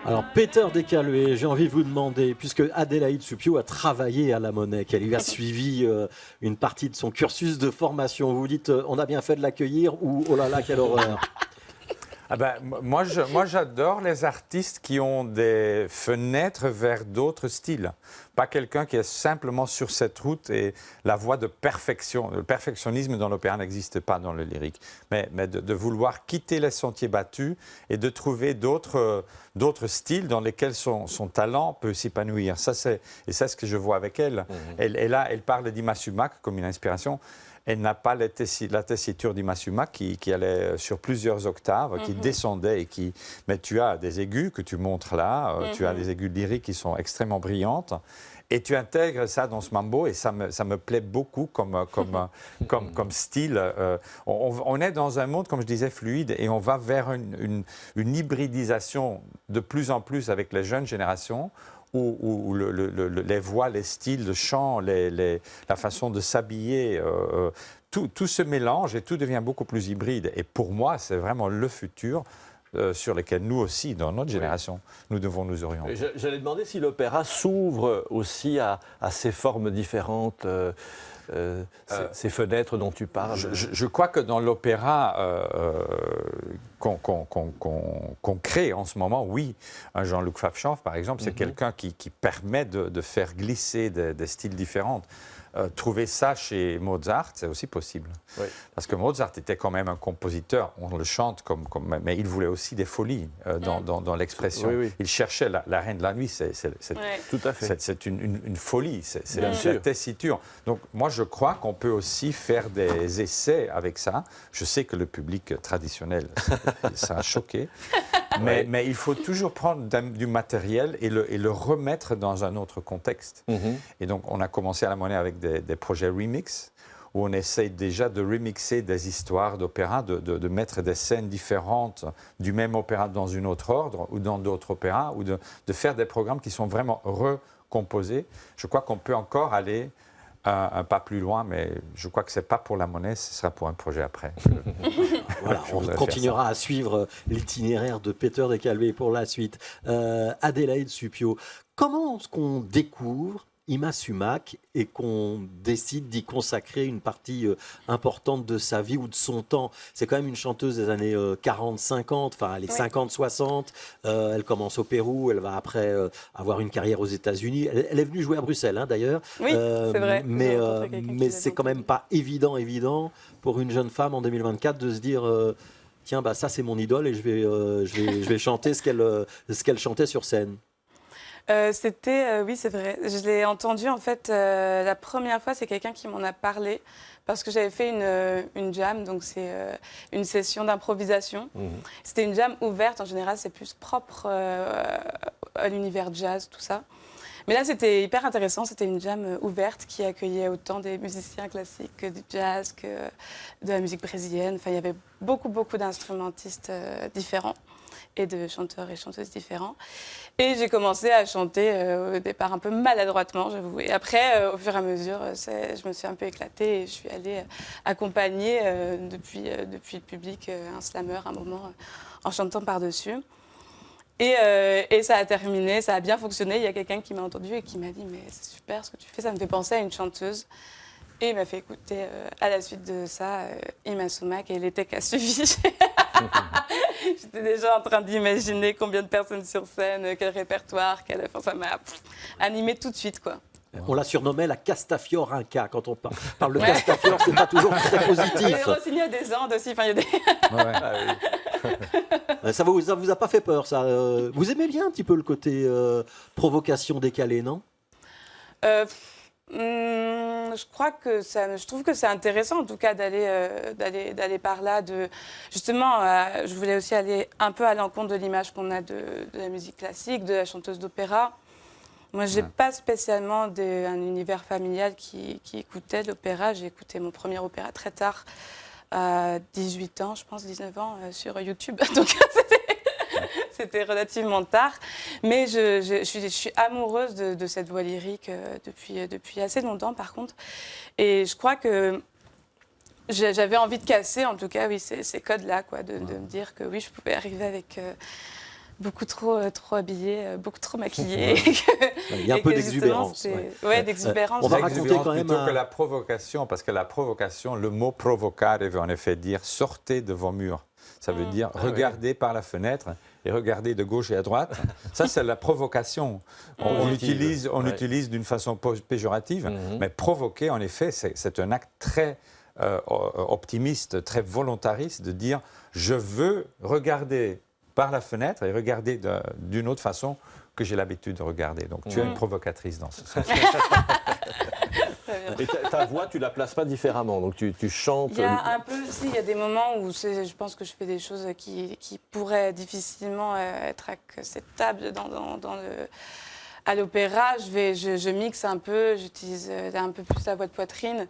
Speaker 1: Alors, Peter Descaluet, j'ai envie de vous demander, puisque Adélaïde Supiot a travaillé à la Monnaie, qu'elle y a suivi une partie de son cursus de formation, vous vous dites, on a bien fait de l'accueillir ou oh là là, quelle horreur?
Speaker 2: Ah ben, moi, j'adore les artistes qui ont des fenêtres vers d'autres styles. Pas quelqu'un qui est simplement sur cette route et la voie de perfection. Le perfectionnisme dans l'opéra n'existe pas dans le lyrique. Mais de vouloir quitter les sentiers battus et de trouver d'autres styles dans lesquels son talent peut s'épanouir. C'est ce que je vois avec elle. Elle parle d'Ima Sumac comme une inspiration. Elle n'a pas la tessiture d'Ima Sumac qui allait sur plusieurs octaves, qui descendait. Mais tu as des aigus que tu montres là, tu as des aigus lyriques qui sont extrêmement brillantes. Et tu intègres ça dans ce mambo et ça me plaît beaucoup comme style. On est dans un monde, comme je disais, fluide et on va vers une hybridisation de plus en plus avec les jeunes générations où les voix, les styles de chant, la façon de s'habiller, tout se mélange et tout devient beaucoup plus hybride. Et pour moi, c'est vraiment le futur sur lequel nous aussi, dans notre génération, nous devons nous orienter.
Speaker 3: J'allais demander si l'opéra s'ouvre aussi à ces formes différentes, ces fenêtres dont tu parles.
Speaker 2: Je crois que dans l'opéra qu'on crée en ce moment, oui, un Jean-Luc Pfaffschaft, par exemple, c'est quelqu'un qui permet de faire glisser des styles différents. Trouver ça chez Mozart, c'est aussi possible. Oui. Parce que Mozart était quand même un compositeur, on le chante mais il voulait aussi des folies dans l'expression. Oui, oui. Il cherchait la Reine de la Nuit,
Speaker 3: tout à fait.
Speaker 2: C'est une folie, c'est une tessiture. Donc moi je crois qu'on peut aussi faire des essais avec ça. Je sais que le public traditionnel, ça a choqué. Mais il faut toujours prendre du matériel et le remettre dans un autre contexte. Et donc, on a commencé à la Monnaie avec des projets remix, où on essaye déjà de remixer des histoires d'opéra, de mettre des scènes différentes du même opéra dans un autre ordre, ou dans d'autres opéras, ou de faire des programmes qui sont vraiment composer. Je crois qu'on peut encore aller un pas plus loin, mais je crois que ce n'est pas pour la monnaie, ce sera pour un projet après.
Speaker 1: Voilà, on continuera à suivre l'itinéraire de Peter de Calvé pour la suite. Adélaïde Suppiot, comment est-ce qu'on découvre Yma Sumac et qu'on décide d'y consacrer une partie importante de sa vie ou de son temps? C'est quand même une chanteuse des années 40-50, enfin les 50-60. Elle commence au Pérou, elle va après avoir une carrière aux États-Unis. Elle est venue jouer à Bruxelles, hein, d'ailleurs.
Speaker 6: Oui, c'est vrai.
Speaker 1: Mais c'est quand même pas évident pour une jeune femme en 2024 de se dire tiens, bah, ça c'est mon idole et je vais chanter ce qu'elle chantait sur scène.
Speaker 6: Oui, c'est vrai. Je l'ai entendu en fait la première fois, c'est quelqu'un qui m'en a parlé parce que j'avais fait une jam, donc c'est une session d'improvisation. C'était une jam ouverte, en général c'est plus propre à l'univers jazz, tout ça. Mais là c'était hyper intéressant, c'était une jam ouverte qui accueillait autant des musiciens classiques que du jazz, que de la musique brésilienne. Enfin, il y avait beaucoup d'instrumentistes différents et de chanteurs et chanteuses différents. Et j'ai commencé à chanter au départ un peu maladroitement, j'avoue. Et après, au fur et à mesure, je me suis un peu éclatée et je suis allée accompagner depuis le public un slammer un moment en chantant par-dessus. Et ça a terminé, ça a bien fonctionné. Il y a quelqu'un qui m'a entendu et qui m'a dit « Mais c'est super ce que tu fais, ça me fait penser à une chanteuse ». Et il m'a fait écouter à la suite de ça Yma Sumac et l'été qui a suivi. J'étais déjà en train d'imaginer combien de personnes sur scène, quel répertoire, enfin, ça m'a animée tout de suite, quoi.
Speaker 1: On la surnommait la Castafiore Inca. Quand on parle de Castafiore, c'est pas toujours très positif.
Speaker 6: Et Rossini a des Andes aussi. Enfin, il y a des...
Speaker 1: Ça vous a pas fait peur, ça? Vous aimez bien un petit peu le côté provocation décalée, non?
Speaker 6: Je trouve que c'est intéressant en tout cas d'aller par là. Justement, je voulais aussi aller un peu à l'encontre de l'image qu'on a de la musique classique, de la chanteuse d'opéra. Moi, j'ai pas spécialement un univers familial qui écoutait de l'opéra. J'ai écouté mon premier opéra très tard, à 18 ans, je pense 19 ans, sur YouTube. Donc c'était relativement tard. Mais je suis amoureuse de cette voix lyrique depuis assez longtemps, par contre. Et je crois que j'avais envie de casser, en tout cas, oui, ces codes-là, quoi, de me dire que oui, je pouvais arriver avec... beaucoup trop habillée, beaucoup trop maquillée.
Speaker 1: Il y a un peu d'exubérance.
Speaker 6: Ouais, d'exubérance.
Speaker 1: On va raconter quand même
Speaker 2: plutôt que la provocation, parce que la provocation, le mot provocare veut en effet dire sortez de vos murs. Ça veut dire regardez par la fenêtre et regardez de gauche et à droite. Ça, c'est la provocation. On l'utilise d'une façon péjorative, mais provoquer, en effet, c'est un acte très optimiste, très volontariste de dire je veux regarder par la fenêtre et regarder d'une autre façon que j'ai l'habitude de regarder. Donc tu es une provocatrice dans ce sens.
Speaker 3: Et ta voix, tu la places pas différemment, donc tu chantes...
Speaker 6: Il y a un peu, il y a des moments où je pense que je fais des choses qui pourraient difficilement être acceptables à l'opéra. Je mixe un peu, j'utilise un peu plus la voix de poitrine.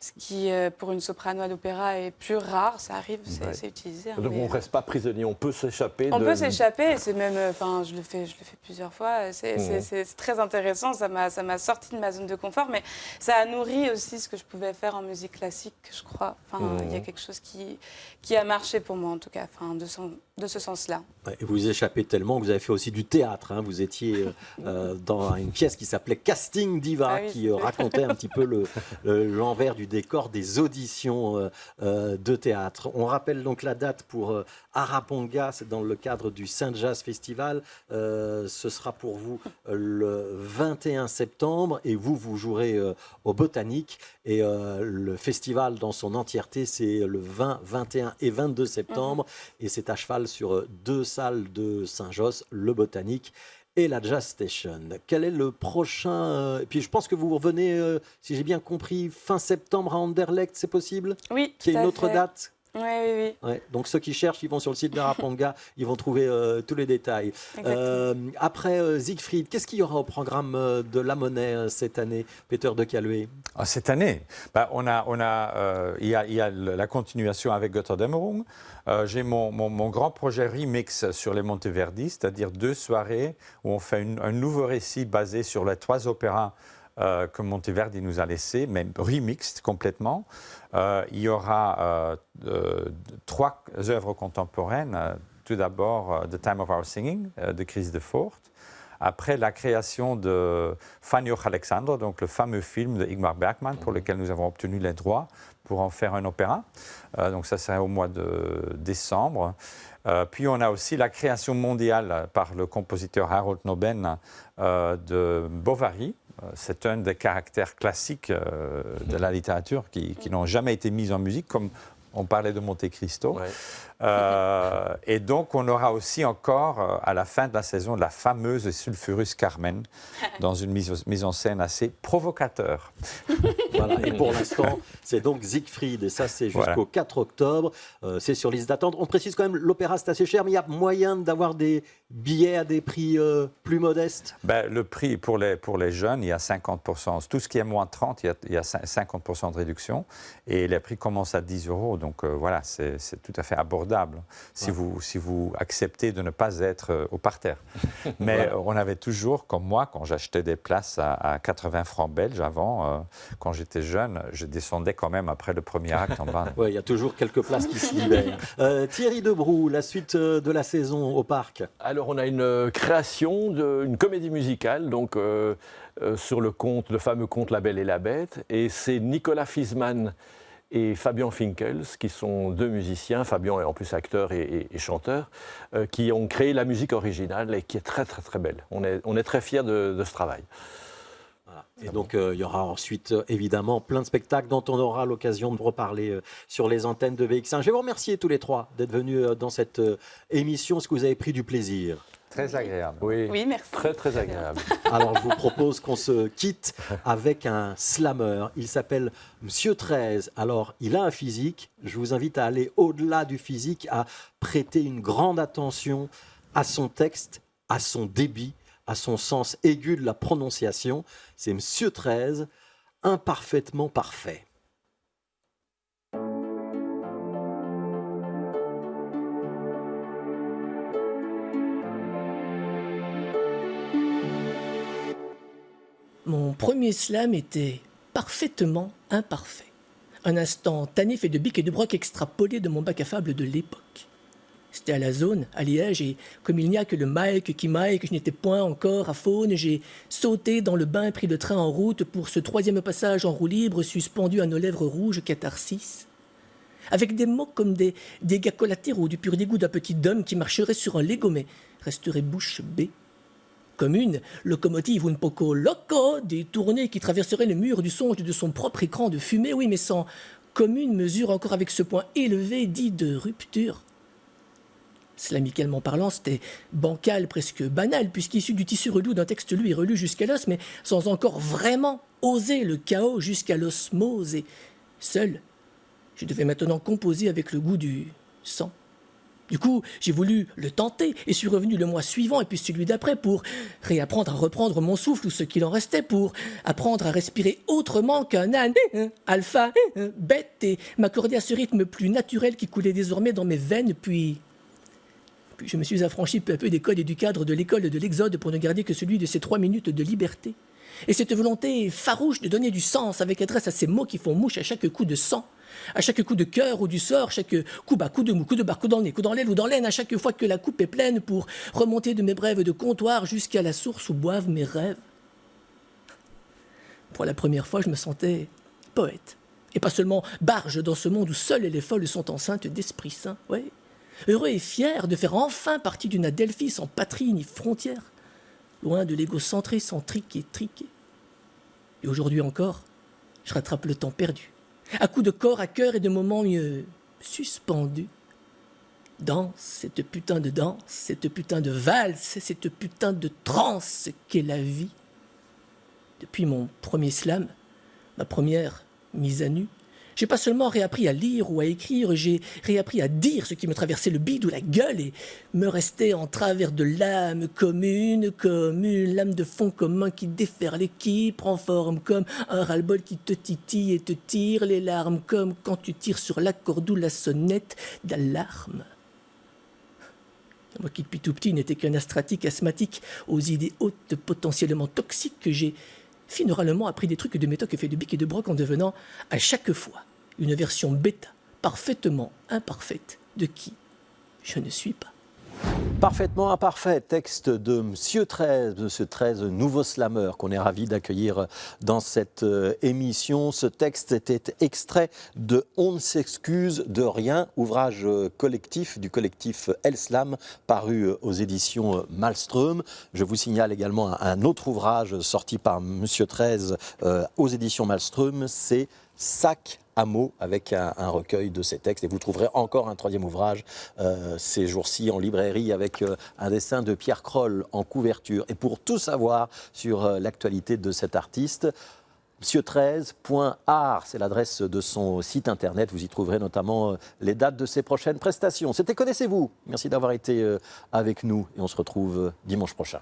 Speaker 6: Ce qui, pour une soprano à l'opéra, est plus rare, ça arrive, c'est utilisé. Hein,
Speaker 3: donc on ne reste pas prisonnier, on peut s'échapper.
Speaker 6: On peut s'échapper, c'est même, enfin, je le fais plusieurs fois. C'est très intéressant, ça m'a sorti de ma zone de confort, mais ça a nourri aussi ce que je pouvais faire en musique classique, je crois. Enfin, il y a quelque chose qui a marché pour moi, en tout cas, enfin, de ce sens-là.
Speaker 1: Ouais, vous échappez tellement que vous avez fait aussi du théâtre. Hein. Vous étiez dans une pièce qui s'appelait Casting Diva, qui racontait un petit peu l'envers du décor des auditions de théâtre. On rappelle donc la date pour Araponga, c'est dans le cadre du Saint Jazz Festival. Ce sera pour vous le 21 septembre et vous jouerez au Botanique. Et le festival dans son entièreté, c'est le 20, 21 et 22 septembre. Et c'est à cheval sur 2 salles de Saint-Josse, le Botanique et la Jazz Station. Quel est le prochain Et puis je pense que vous revenez, si j'ai bien compris, fin septembre à Anderlecht, c'est possible?
Speaker 6: Oui,
Speaker 1: qu'il y ait une autre date?
Speaker 6: Oui, oui, oui.
Speaker 1: Ouais, donc ceux qui cherchent, ils vont sur le site d'Araponga, ils vont trouver tous les détails. Après Siegfried, qu'est-ce qu'il y aura au programme de La Monnaie cette année, Peter de Caluet?
Speaker 2: Cette année, il y a la continuation avec Götterdämmerung. J'ai mon grand projet remix sur les Monteverdi, c'est-à-dire 2 soirées où on fait un nouveau récit basé sur les 3 opéras que Monteverdi nous a laissés, mais remixed complètement. Il y aura 3 œuvres contemporaines. Tout d'abord, The Time of Our Singing de Chris de Fort. Après la création de Fanny-och Alexander, donc le fameux film de Ingmar Bergman, pour lequel nous avons obtenu les droits pour en faire un opéra. Donc ça serait au mois de décembre. Puis on a aussi la création mondiale par le compositeur Harold Noben de Bovary. C'est un des caractères classiques de la littérature qui n'ont jamais été mis en musique, comme on parlait de Monte Cristo. Ouais. Et donc, on aura aussi encore, à la fin de la saison, la fameuse Sulfurus Carmen, dans une mise en scène assez provocateur.
Speaker 1: Voilà. Et pour l'instant, c'est donc Siegfried, et ça, c'est jusqu'au 4 octobre. C'est sur liste d'attente. On précise quand même, l'opéra, c'est assez cher, mais il y a moyen d'avoir des billets à des prix plus modestes?
Speaker 2: Le prix, pour les jeunes, il y a 50%. Tout ce qui est moins de 30, il y a 50% de réduction. Et les prix commencent à 10 €. Donc, voilà, c'est tout à fait abordable. Si vous acceptez de ne pas être au parterre. Mais on avait toujours, comme moi, quand j'achetais des places à 80 francs belges avant, quand j'étais jeune, je descendais quand même après le premier acte en bas.
Speaker 1: Oui, il y a toujours quelques places qui se libèrent. Thierry Debroux, la suite de la saison au parc.
Speaker 3: Alors on a une création d'une comédie musicale, donc sur le fameux conte La Belle et la Bête, et c'est Nicolas Fiesmann et Fabian Finkels, qui sont 2 musiciens, Fabian est en plus acteur et chanteur, qui ont créé la musique originale et qui est très très très belle. On est très fiers de ce travail.
Speaker 1: Voilà. Et donc il y aura ensuite évidemment plein de spectacles dont on aura l'occasion de reparler sur les antennes de BX1. Je vais vous remercier tous les 3 d'être venus dans cette émission. Est-ce que vous avez pris du plaisir?
Speaker 2: Très agréable.
Speaker 6: Oui, merci.
Speaker 3: Très, très agréable.
Speaker 1: Alors, je vous propose qu'on se quitte avec un slammer. Il s'appelle Monsieur 13. Alors, il a un physique. Je vous invite à aller au-delà du physique, à prêter une grande attention à son texte, à son débit, à son sens aigu de la prononciation. C'est Monsieur 13, imparfaitement parfait.
Speaker 8: Mon premier slam était parfaitement imparfait. Un instantané fait de bic et de broc extrapolé de mon bac à fable de l'époque. C'était à la zone, à Liège, et comme il n'y a que le Mike qui m'aille, que je n'étais point encore à Faune, j'ai sauté dans le bain, pris le train en route pour ce 3e passage en roue libre, suspendu à nos lèvres rouges catharsis. Avec des mots comme des dégâts collatéraux du pur dégoût d'un petit homme qui marcherait sur un Lego, mais resterait bouche bée. Comme une locomotive un poco loco détournée qui traverserait le mur du songe de son propre écran de fumée, oui, mais sans commune mesure encore avec ce point élevé dit de rupture. Slamicalement parlant, c'était bancal, presque banal, puisqu'issu du tissu relou d'un texte lu et relu jusqu'à l'os, mais sans encore vraiment oser le chaos jusqu'à l'osmose. Et seul, je devais maintenant composer avec le goût du sang. Du coup, j'ai voulu le tenter et suis revenu le mois suivant et puis celui d'après pour réapprendre à reprendre mon souffle ou ce qu'il en restait, pour apprendre à respirer autrement qu'un âne alpha bête et m'accorder à ce rythme plus naturel qui coulait désormais dans mes veines. Puis je me suis affranchi peu à peu des codes et du cadre de l'école de l'Exode pour ne garder que celui de ces 3 minutes de liberté. Et cette volonté farouche de donner du sens avec adresse à ces mots qui font mouche à chaque coup de sang, à chaque coup de cœur ou du sort, chaque coup bas, coup de mou, coup de barre, coup dans le nez, coup dans l'aile ou dans l'aine, à chaque fois que la coupe est pleine pour remonter de mes brèves de comptoir jusqu'à la source où boivent mes rêves. Pour la première fois, je me sentais poète. Et pas seulement barge dans ce monde où seules les folles sont enceintes d'Esprit Saint. Ouais. Heureux et fier de faire enfin partie d'une Adelphi sans patrie ni frontière, loin de l'égocentré centrique et triqué. Et aujourd'hui encore, je rattrape le temps perdu, à coups de corps à cœur et de moments mieux suspendus. Danse, cette putain de danse, cette putain de valse, cette putain de transe qu'est la vie. Depuis mon premier slam, ma première mise à nu, J'ai pas seulement réappris à lire ou à écrire, j'ai réappris à dire ce qui me traversait le bide ou la gueule et me restait en travers de l'âme comme une lame de fond commun qui déferle et qui prend forme comme un ras-le-bol qui te titille et te tire les larmes comme quand tu tires sur la corde ou la sonnette d'alarme. Moi qui depuis tout petit n'étais qu'un astratique asthmatique aux idées hautes potentiellement toxiques que j'ai finalement appris des trucs de métoc fait de bic et de broc en devenant à chaque fois une version bêta parfaitement imparfaite de qui je ne suis pas.
Speaker 1: Parfaitement imparfait, texte de Monsieur 13, Monsieur 13, nouveau slammer qu'on est ravi d'accueillir dans cette émission. Ce texte était extrait de On ne s'excuse de rien, ouvrage collectif du collectif El Slam, paru aux éditions Malmström. Je vous signale également un autre ouvrage sorti par Monsieur 13 aux éditions Malmström, c'est Sac à mots, avec un recueil de ces textes. Et vous trouverez encore un troisième ouvrage ces jours-ci en librairie avec un dessin de Pierre Kroll en couverture. Et pour tout savoir sur l'actualité de cet artiste, monsieur13.art, c'est l'adresse de son site internet. Vous y trouverez notamment les dates de ses prochaines prestations. C'était Connaissez-vous. Merci d'avoir été avec nous et on se retrouve dimanche prochain.